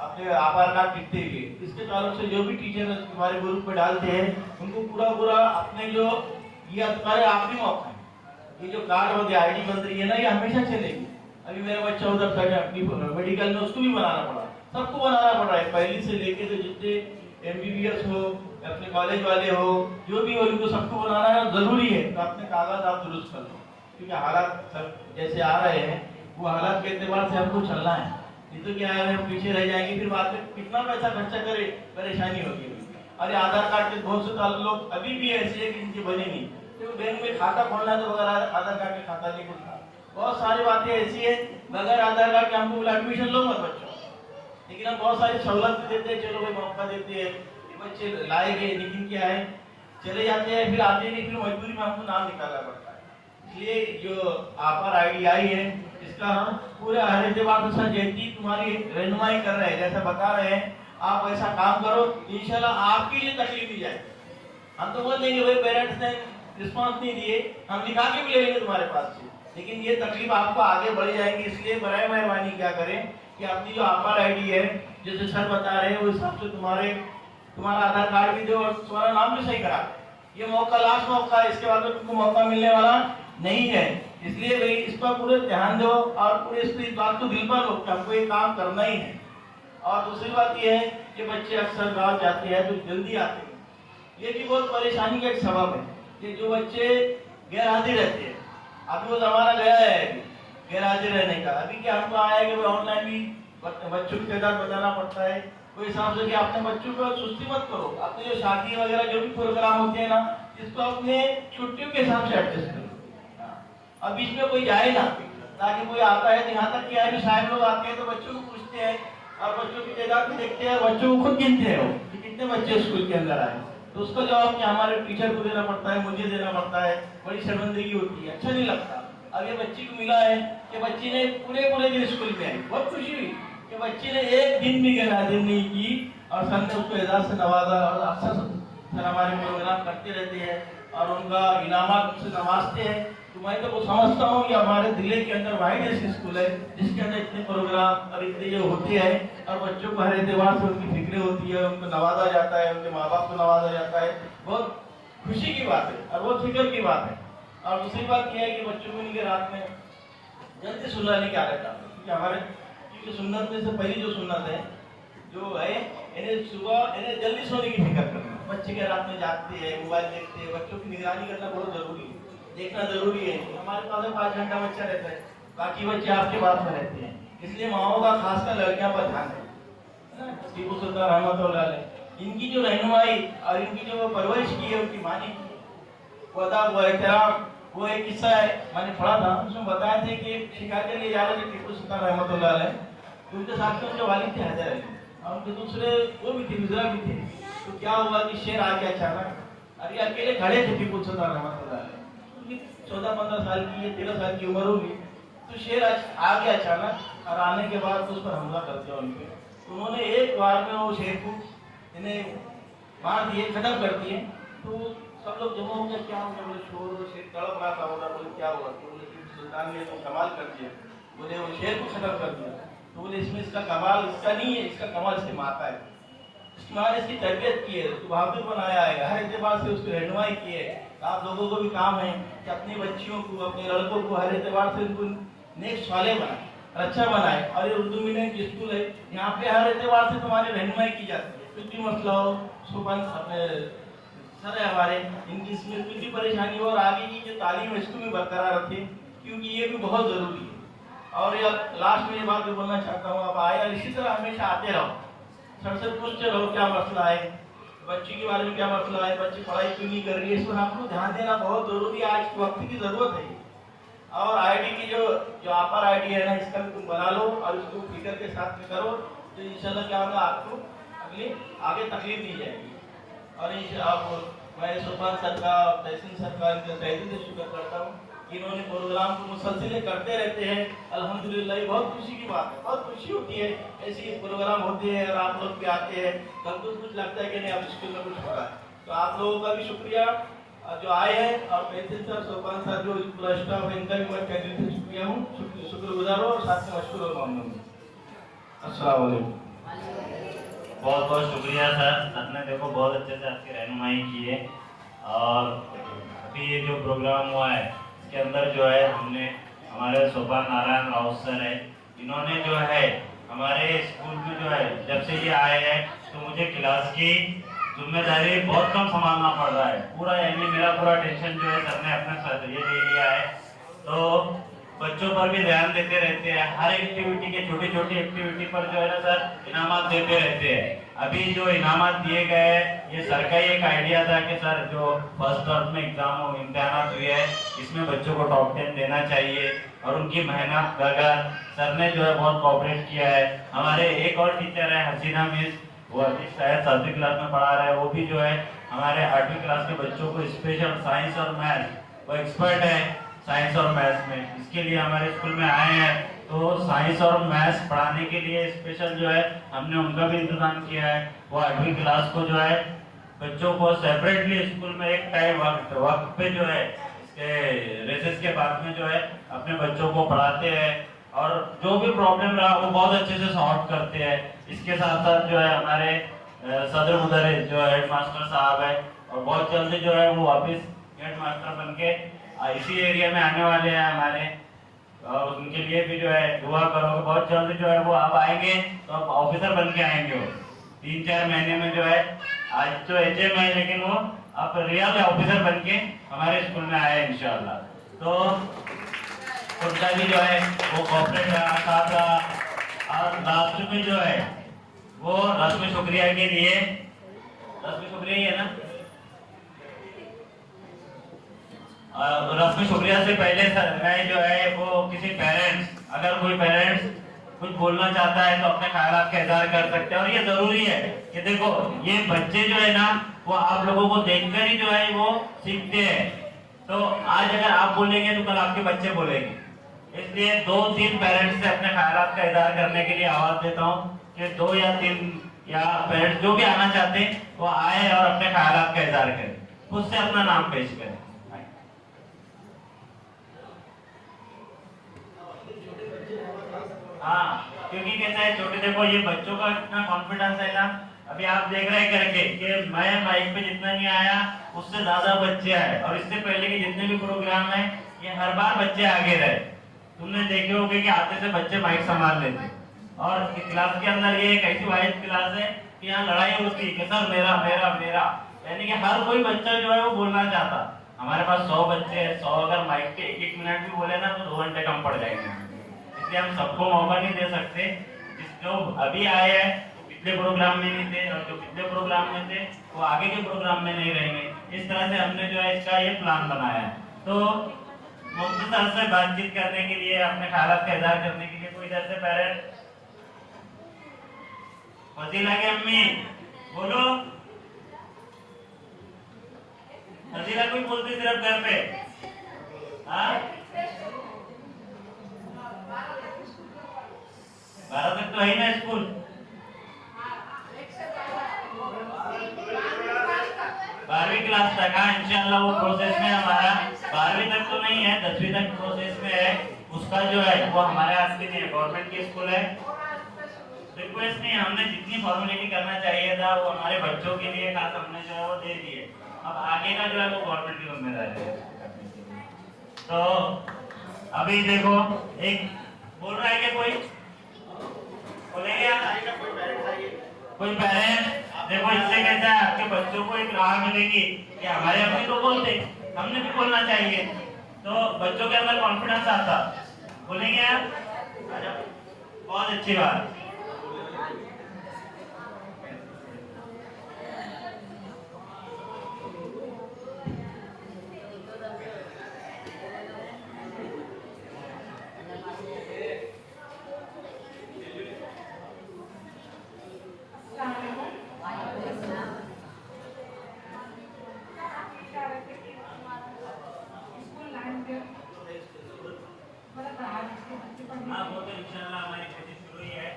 अपने आधार कार्ड कितने हुए। इसके ताल्लुक से जो भी टीचर तुम्हारे ग्रुप में डालते हैं उनको पूरा अपने जो ये तुम्हारे आखिरी मौका है, ये जो कार्ड होती है आईडी बन रही है ना, ये हमेशा चलेगी। अभी मेरा बच्चा उधर था अपनी मेडिकल में, उसको भी बनाना पड़ा, सबको बनाना पड़ रहा है, पहली से लेके तो जितने MBBS हो, अपने कॉलेज वाले हो, जो भी हो, इनको सबको बनाना है जरूरी है। तो अपने कागज आप दुरुस्त कर लो, क्योंकि हालात सब जैसे आ रहे हैं वो हालात के एतबार से हमको चलना है। ये तो क्या है हम पीछे रह जाएंगे, फिर बाद में कितना पैसा खर्चा करे, परेशानी होगी। अरे आधार कार्ड के बहुत से लोग अभी भी ऐसे है कि इनके बने नहीं, तो बैंक में खाता खोलना है तो बगैर आधार कार्ड के खाता नहीं खुलता। बहुत सारी बातें ऐसी है बगैर आधार कार्ड के हमको बोला एडमिशन लो मत बच्चों, लेकिन हम बहुत सारी सहूलत देते हैं, चलो भाई मौका देते हैं, बच्चे लाएंगे, लेकिन क्या है चले जाते हैं, फिर आते नहीं, फिर मजबूरी में हमको नाम निकालना पड़ता है। इसलिए जो आपार आईडी आई है इसका हम पूरे हर एतबार से जैसी तुम्हारी रहनुमाई कर रहे हैं, जैसा बता रहे हैं आप वैसा काम करो, इंशाल्लाह आपकी ये तकलीफ नहीं जाएगी। हम तो बोल देंगे भाई पेरेंट्स ने रिस्पॉन्स नहीं दिए, हम लिखा के भी ले लेंगे तुम्हारे पास से, लेकिन ये तकलीफ आपको आगे बढ़ जाएगी। इसलिए बराए मेहरबानी क्या करें कि अपनी जो आपार आईडी है जैसे सर बता रहे हैं उस हिसाब से तुम्हारा आधार कार्ड भी दो और तुम्हारा नाम भी सही करा। ये मौका लास्ट मौका है, इसके बाद तो तुमको मौका मिलने वाला नहीं है। इसलिए भाई इस पर पूरे ध्यान दो और पूरे इस बात को दिल पर लो कि हमको ये काम करना ही है। और दूसरी बात ये है कि बच्चे अक्सर गाँव जाते हैं तो जल्दी आते हैं, ये भी बहुत परेशानी का एक सबब है कि जो बच्चे गैर हाजिर रहते हैं। अभी वो जमाना गया है गैर हाजिर रहने का। अभी क्या हमको आया है कि ऑनलाइन भी बच्चों की तादाद बताना पड़ता है। कोई हिसाब से कि अपने बच्चों को सुस्ती मत करो, अपने जो शादी वगैरह जो भी प्रोग्राम होते हैं ना, इसको अपने छुट्टियों के हिसाब से एडजस्ट करो। अब बीच में कोई जाए ना, ताकि कोई आता है तो यहाँ तक क्या है कि साहब लोग आते हैं तो बच्चों को पूछते हैं और बच्चों की तादाद भी देखते हैं, बच्चों को खुद गिनते हैं वो कि कितने बच्चे स्कूल के अंदर आए, तो उसका जवाब क्या हमारे टीचर को देना पड़ता है, मुझे देना पड़ता है। बड़ी शर्मिंदगी होती है, अच्छा नहीं लगता। अब ये बच्ची को मिला है कि बच्ची ने पूरे दिन स्कूल में आई, बहुत खुशी हुई कि बच्ची ने एक दिन भी गैर हाजिर नहीं की और सर ने उसको एजाज से नवाजा। और अक्सर सर हमारे प्रोग्राम करते रहते हैं और उनका इनामात से नवाजते हैं। तो मैं तो वो समझता हूँ कि हमारे जिले के अंदर वाहिद ऐसी स्कूल है जिसके अंदर इतने प्रोग्राम और इतने जो होते हैं और बच्चों को हर एतबार से उनकी फिक्रें होती है, उनको नवाजा जाता है, उनके माँ बाप को नवाजा जाता है। बहुत खुशी की बात है और बहुत फिक्र की बात है। और दूसरी बात यह है कि बच्चों को इनके रात में जल्दी सुलाने की आदत है, क्योंकि हमारे क्योंकि सुन्नत में से पहली जो सुन्नत है जो है इन्हें सुबह इन्हें जल्दी सोने की फिक्र करना। बच्चे के रात में जागते हैं, मोबाइल देखते हैं, बच्चों की निगरानी करना बहुत जरूरी है, देखना जरूरी है। हमारे पास 5 घंटा बच्चा रहता है, बाकी बच्चे आपके पास में रहते हैं, इसलिए माओ का खासकर लड़कियां पर ध्यान दें। टीपू सुल्तान रहमतुल्लाह अलैह इनकी जो रहनुमाई और इनकी जो परवरिश की है, उनकी मानी की वो अदब वो एहतराम। वो एक किस्सा है मैंने पढ़ा था, उसमें बताया थे कि शिकार के लिए जा रहे थे टीपू सुल्तान रहमतुल्लाह अलैह, तो उनके साथ में उनके वालिद थे हैदर अली और उनके दूसरे वो भी थे, गुजरा भी थे। तो क्या हुआ कि शेर आ गया अचानक, अरे अकेले खड़े थे टीपू सुल्तान रहमतुल्लाह अलैह, उनकी 14-15 साल की या 13 साल की उम्र होगी। तो शेर आ गया अचानक और आने के बाद तो उस पर हमला कर दिया उनपे। तो उन्होंने एक बार में वो शेर को इन्हें मार दिए, खत्म कर दिए। तो सब लोग जमा हो गया, क्या हो गया, बोले शोर शेर तड़प रहा था, बोले क्या हुआ, तो बोले टीपू सुल्तान ने तो कमाल कर दिया, बोले वो शेर को खत्म कर दिया। तो बोले इसमें इसका कमाल इसका नहीं है, इसका कमाल इसकी माता है, इसकी माँ ने इसकी तरबियत की है, तो बहादुर बनाया है, हर एतबार से उसकी रहनुमाई की है। आप लोगों को भी काम है कि अपनी बच्चियों को, अपने लड़कों को हर एतबार से उनको नेक साले बनाए, अच्छा बनाए। और ये उर्दू मीडियम की स्कूल है, यहाँ पे हर एतबार से तुम्हारी रहनुमाई की जाती है, कुछ भी मसला हो सुबह अपने सर है हमारे, इनकी इसमें कुछ भी परेशानी हो और आगे की जो तालीम है इसको भी बरकरार रखें, क्योंकि ये भी बहुत जरूरी है। और ये लास्ट में ये बात भी बोलना चाहता हूँ, आप आए और इसी तरह हमेशा आते रहो, सर से पूछते रहो क्या मसला है, बच्ची के बारे में क्या मसला है, बच्ची पढ़ाई क्यों नहीं कर रही है, इस पर आपको ध्यान देना बहुत जरूरी है, आज वक्त की जरूरत है। और आईडी की जो आपर आईडी है ना, इसका भी तुम बना लो और इसको फिक्र के साथ में करो, तो इंशाल्लाह क्या होगा, आपको आगे तकलीफ नहीं जाएगी। और मैं सुल्तान सर का, तहसीन सर का इनका तहे से शुक्र करता हूँ कि इन्होंने प्रोग्राम को मुसलसिल करते रहते हैं। अल्हम्दुलिल्लाह बहुत खुशी की बात है, बहुत खुशी होती है ऐसी प्रोग्राम होते हैं और आप लोग भी आते हैं, तब तो कुछ लगता है कि नहीं अब स्कूल में कुछ होगा। तो आप लोगों का भी शुक्रिया जो आए हैं, और तहसीन सर, सुल्तान सर, जो पूरा स्टाफ है, इनका भी मैं दिल से शुक्रिया हूँ, शुक्रगुजार हूँ और साथ में मशकूर और मामून हूँ। अस्सलाम वालेकुम। बहुत बहुत शुक्रिया सर, आपने देखो बहुत अच्छे से आपकी रहनुमाई की है। और अभी ये जो प्रोग्राम हुआ है इसके अंदर जो है हमने हमारे सोपान नारायण राउत सर है, इन्होंने जो है हमारे स्कूल में जो है जब से ये आए हैं तो मुझे क्लास की जिम्मेदारी बहुत कम संभालना पड़ रहा है, पूरा यानी मेरा पूरा टेंशन जो है सर ने अपने साथ ये ले लिया है। तो बच्चों पर भी ध्यान देते रहते हैं, हर एक्टिविटी के छोटी छोटी एक्टिविटी पर जो है ना सर इनामात देते रहते हैं। अभी जो इनामात दिए गए हैं ये सर का ही एक आइडिया था कि सर जो फर्स्ट टर्म में एग्जाम इम्तिहान हुए हैं इसमें बच्चों को टॉप 10 देना चाहिए, और उनकी मेहनत वगैरह सर ने जो है बहुत कोऑपरेट किया है। हमारे एक और टीचर है हसीना मिस, वो अभी शायद 7वीं क्लास में पढ़ा रहे हैं, वो भी जो है हमारे 8वीं क्लास के बच्चों को स्पेशल साइंस और मैथ, वो एक्सपर्ट है साइंस और मैथ्स में, इसके लिए हमारे स्कूल में आए हैं। तो साइंस और मैथ्स पढ़ाने के लिए स्पेशल जो है हमने उनका भी इंतजाम किया है। वो 8वीं क्लास को जो है बच्चों को सेपरेटली स्कूल में एक टाइम वक्त पे जो है इसके रेसेस के बाद में जो है अपने बच्चों को पढ़ाते हैं, और जो भी प्रॉब्लम रहा वो बहुत अच्छे से सॉल्व करते हैं। इसके साथ साथ जो है हमारे सदर मुदर्रिस जो हेड मास्टर साहब है, और बहुत जल्दी जो है वो वापस हेड मास्टर बन के इसी एरिया में आने वाले हैं हमारे, और उनके लिए भी जो है दुआ करोगे, बहुत जल्द जो है वो अब आएंगे तो अब ऑफिसर बन के आएंगे। वो 3-4 महीने में जो है, आज तो HM है लेकिन वो अब रियल ऑफिसर बन के हमारे स्कूल में आए इंशाल्लाह। तो उनका भी जो है वो कॉपरेट रहा, साथ रहा। और लास्ट में जो है वो रस्म शुक्रिया के लिए, रस्म शुक्रिया ही है ना, रस्म शुक्रिया से पहले मैं जो है वो किसी पेरेंट्स, अगर कोई पेरेंट्स कुछ बोलना चाहता है तो अपने ख्यालात का इज़हार कर सकते हैं। और ये जरूरी है कि देखो ये बच्चे जो है ना वो आप लोगों को देखकर ही जो है वो सीखते हैं। तो आज अगर आप बोलेंगे तो कल आपके बच्चे बोलेंगे। इसलिए 2-3 पेरेंट्स से अपने ख्यालात का इज़हार करने के लिए आवाज देता हूँ कि 2 या 3 या पेरेंट्स जो भी आना चाहते हैं वो आए और अपने ख्यालात का इज़हार करें, खुद से अपना नाम पेश करें। हाँ, क्योंकि कैसा है छोटे, देखो ये बच्चों का इतना कॉन्फिडेंस है ना, अभी आप देख रहे हैं करके कि मैं माइक पे जितना नहीं आया उससे ज्यादा बच्चे आए, और इससे पहले के जितने भी प्रोग्राम है ये हर बार बच्चे आगे रहे। तुमने देखे होंगे कि आते से बच्चे माइक संभाल लेते, और क्लास के अंदर ये एक ऐसी वाइज क्लास है कि यहाँ लड़ाई होती है कि सर मेरा मेरा मेरा, यानी कि हर कोई बच्चा जो है वो बोलना चाहता। हमारे पास 100 बच्चे हैं, 100 अगर माइक पे 1-1 मिनट भी बोले ना तो 2 घंटे कम पड़ जाएंगे। इसलिए हम सबको मौका नहीं दे सकते। जो अभी आए हैं तो पिछले प्रोग्राम में नहीं थे, और जो पिछले प्रोग्राम में थे वो आगे के प्रोग्राम में नहीं रहेंगे। इस तरह से हमने जो है इसका ये प्लान बनाया है। तो मुख्तसर से बातचीत करने के लिए, अपने ख्यालात का इज़हार करने के लिए कोई इधर से पेरेंट, फजीला की अम्मी बोलो, फजीला कोई बोलती सिर्फ घर पे, हाँ 12 तक तो है ही ना स्कूल। 12वीं क्लास तक, हाँ इंशाल्लाह वो प्रोसेस में हमारा 12वीं तक तो नहीं है, 10वीं तक प्रोसेस में है। उसका जो है वो हमारे हाथ में नहीं है, गवर्नमेंट की स्कूल है। रिक्वेस्ट नहीं, हमने जितनी फॉर्मेलिटी करना चाहिए था वो हमारे बच्चों के लिए खास हमने जो है वो दे दिए। अब आगे का जो है वो गवर्नमेंट की जिम्मेदारी है। तो अभी देखो एक बोल रहा है कि कोई बोलेंगे आप, कोई पेरेंट देखो, इससे कैसा है आपके बच्चों को एक राह मिलेगी कि हमारे अम्मी तो बोलते, हमने भी बोलना चाहिए, तो बच्चों के अंदर कॉन्फिडेंस आता। बोलेंगे आप, बहुत अच्छी बात। हाँ वो तो इंशाल्लाह हमारी कोशिश शुरू ही है।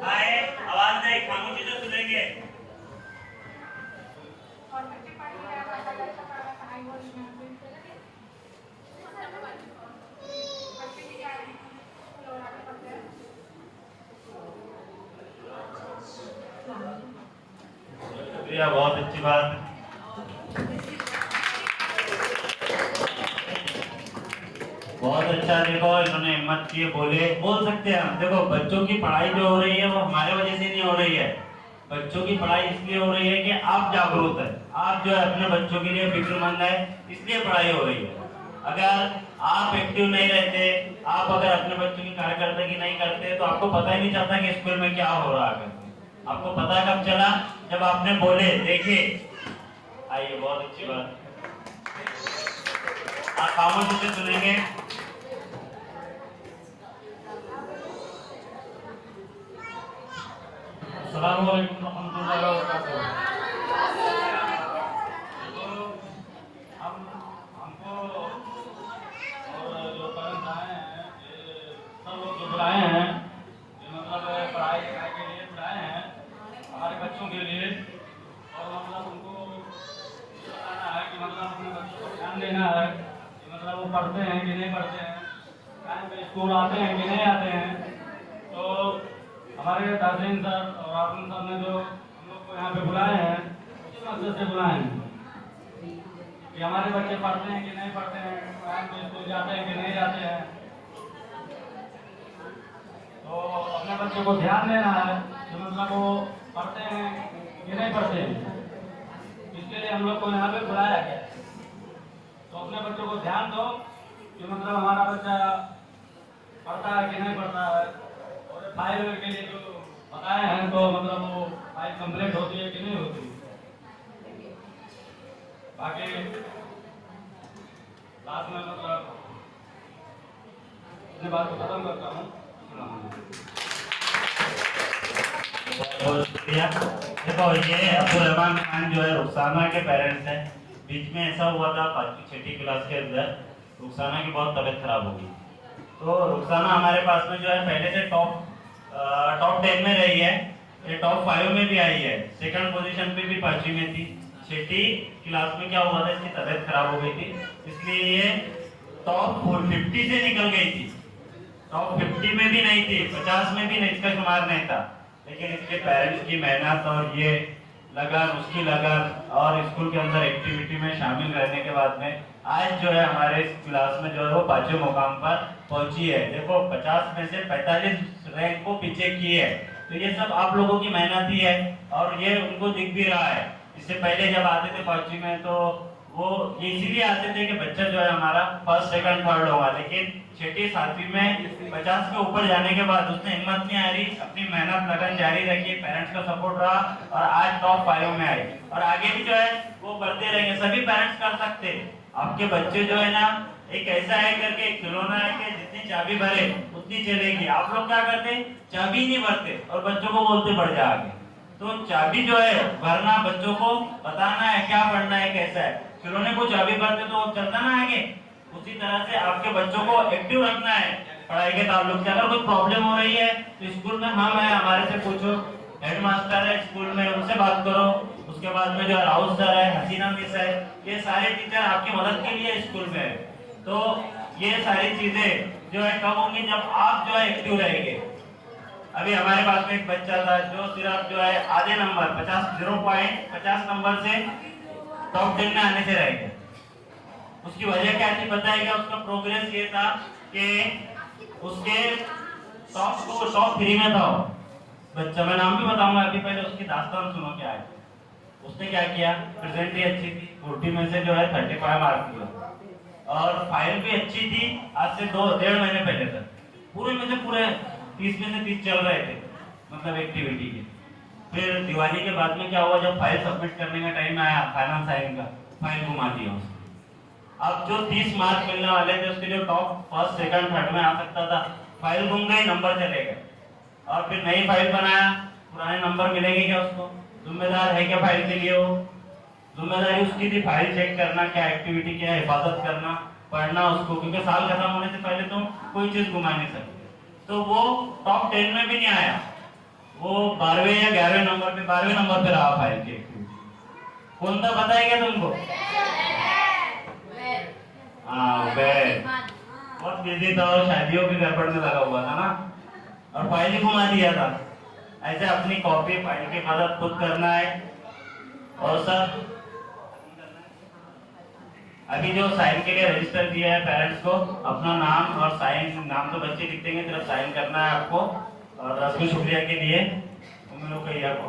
आए आवाज दे, खामोशी से सुनेंगे। शुक्रिया, बहुत अच्छी बात। बहुत अच्छा, देखो इन्होंने हिम्मत की, बोल सकते हैं हम। देखो बच्चों की पढ़ाई जो हो रही है वो हमारे वजह से नहीं हो रही है, बच्चों की पढ़ाई इसलिए हो रही है कि आप जागरूक है, आप जो है अपने बच्चों के लिए फिक्रमंद है, इसलिए पढ़ाई हो रही है। अगर आप एक्टिव नहीं रहते, आप अगर अपने बच्चों की कार्यकर्दगी नहीं करते तो आपको पता ही नहीं चलता कि स्कूल में क्या हो रहा है। आपको पता कब चला, जब आपने बोले देखे। आइए, बहुत अच्छी बात, आप खामोशी से सुनेंगे। अस्सलाम वालेकुम रहमतुल्लाहि व बरकातुहू। हमको और जो पेरेंट्स आए हैं, सब लोग जो बुलाए हैं, मतलब पढ़ाई लिखाई के लिए बुलाए हैं हमारे बच्चों के लिए, और मतलब उनको बताना है कि मतलब अपने बच्चों को ध्यान देना है कि मतलब वो पढ़ते हैं कि नहीं पढ़ते हैं, टाइम पे स्कूल आते हैं कि नहीं आते हैं। तो हमारे ताज़ीन सर और आजम सर ने जो हम लोग को यहाँ पे बुलाए हैं, उसी मकसद से बुलाए हैं कि हमारे बच्चे पढ़ते हैं कि नहीं पढ़ते हैं, टाइम पे स्कूल जाते हैं कि नहीं जाते हैं। तो अपने बच्चे को ध्यान देना है कि मतलब वो पढ़ते हैं कि नहीं पढ़ते हैं। इसके लिए हम लोग को यहाँ पे बुलाया गया है। तो अपने बच्चों को ध्यान दो कि मतलब हमारा बच्चा पढ़ता है कि नहीं पढ़ता है। और फाइल के लिए जो बताए हैं तो मतलब वो फाइल कंप्लीट होती है कि नहीं होती। बाकी लास्ट में मतलब अपनी बात को खत्म करता हूँ। बहुत शुक्रिया। देखो ये अब्दुल रहमान खान जो है रुखसाना के पेरेंट्स हैं। बीच में ऐसा हुआ था 5वीं-6वीं क्लास के अंदर रुखसाना की बहुत तबीयत खराब हो गई। तो रुखसाना हमारे पास में जो है पहले से टॉप 10 में रही है, ये टॉप 5 में भी आई है, सेकंड पोजीशन पे भी 5वीं में थी। 6वीं क्लास में क्या हुआ था, इसकी तबीयत खराब हो गई थी, इसलिए ये टॉप 50 से निकल गई थी। टॉप 50 में भी नहीं थी, 50 में भी नहीं, इसका शुमार नहीं था। लेकिन इसके पेरेंट्स की मेहनत और ये लगन, उसकी लगन और स्कूल के अंदर एक्टिविटी में शामिल रहने के बाद में आज जो है हमारे इस क्लास में जो है वो 5वें मुकाम पर पहुंची है। देखो 50 में से 45 रैंक को पीछे की है। तो ये सब आप लोगों की मेहनत ही है और ये उनको दिख भी रहा है। इससे पहले जब आते थे 5वीं में तो वो ये इसीलिए आते थे कि बच्चा जो है हमारा फर्स्ट सेकंड थर्ड होगा। लेकिन 6वीं 7वीं में 50 के ऊपर जाने के बाद उसने हिम्मत नहीं हारी, अपनी मेहनत लगन जारी रखी, पेरेंट्स का सपोर्ट रहा और आज टॉप 5 में आई। और आगे भी जो है वो बढ़ते रहेंगे। सभी पेरेंट्स कर सकते हैं। आपके बच्चे जो है ना एक ऐसा है करके एक खिलौना है कि जितनी चाबी भरे उतनी चलेगी। आप लोग क्या करते, चाबी नहीं भरते और बच्चों को बोलते बढ़ जा आगे। तो चाबी जो है भरना, बच्चों को बताना है क्या पढ़ना है कैसा है। खिलौने को चाबी भरते तो चलता ना आगे। उसी तरह से आपके बच्चों को एक्टिव रखना है पढ़ाई के ताल्लुक से। अगर कोई प्रॉब्लम हो रही है तो स्कूल में हम है, हमारे से पूछो, हेडमास्टर है स्कूल में, उनसे बात करो। उसके बाद में जो है राउत सर है, हसीना मिस है, ये सारे टीचर आपकी मदद के लिए स्कूल में है। तो ये सारी चीजें जो है कब होंगी, जब आप जो है एक्टिव रहेंगे। अभी हमारे पास में एक बच्चा था जो सिर्फ जो है आधे नंबर 0.50 नंबर से टॉप 10 में आने से रह गया। उसकी वजह क्या थी पता है क्या? उसका प्रोग्रेस ये था कि उसके टॉप 3 में था बच्चा। मैं नाम भी बताऊंगा अभी, पहले उसकी दास्तान सुनो क्या है। उसने क्या किया, प्रेजेंट ही अच्छी थी, 40 में से जो है 35 मार्क्स किया और फाइल भी अच्छी थी। आज से 2-1.5 महीने पहले तक पूरे में से पूरे 30 में से 30 चल रहे थे, मतलब एक्टिविटी के। फिर दिवाली के बाद में क्या हुआ, जब फाइल सबमिट करने का टाइम आया फाइनल साइन का, फाइल घुमा दिया उसने। अब जो 30 मार्क्स मिलने वाले थे उसके जो टॉप फर्स्ट सेकंड थर्ड में आ सकता था, फाइल घूम गई, नंबर चले गए। और फिर नई फाइल बनाया, पुराने नंबर मिलेंगे क्या उसको? जिम्मेदार है क्या फाइल के लिए? वो जिम्मेदारी उसकी थी फाइल चेक करना, क्या एक्टिविटी क्या है, हिफाजत करना, पढ़ना उसको, क्योंकि साल खत्म होने से पहले तो कोई चीज घुमा नहीं सकते। तो वो टॉप 10 में भी नहीं आया, वो 12वें या 11वें नंबर पे, 12वें नंबर पे रहा फाइल की एक्टिविटी। कौन था पता है क्या तुमको? हाँ, बहुत बिजी था और शादियों की गड़बड़ में लगा हुआ था ना, और फाइल ही घुमा दिया था। ऐसे अपनी कॉपी फाइल की मदद खुद करना है। और सर अभी जो साइन के लिए रजिस्टर दिया है पेरेंट्स को, अपना नाम और साइन, नाम तो बच्चे लिख देंगे, सिर्फ साइन करना है आपको। और रस्म शुक्रिया के लिए उन लोग का यह को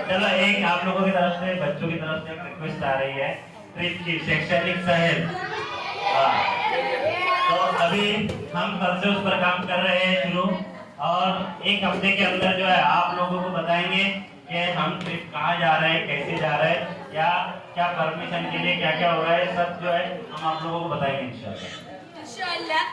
चलो एक आप लोगों की तरफ से, बच्चों की तरफ से एक रिक्वेस्ट आ रही है ट्रिप की, शैक्षणिक सहल। तो अभी हम कल से उस पर काम कर रहे हैं शुरू, और एक हफ्ते के अंदर जो है आप लोगों को बताएंगे कि हम ट्रिप कहाँ जा रहे हैं, कैसे जा रहे हैं, या क्या परमिशन के लिए क्या क्या हो रहा है, सब जो है हम आप लोगों को बताएंगे इंशाल्लाह। इंशाल्लाह।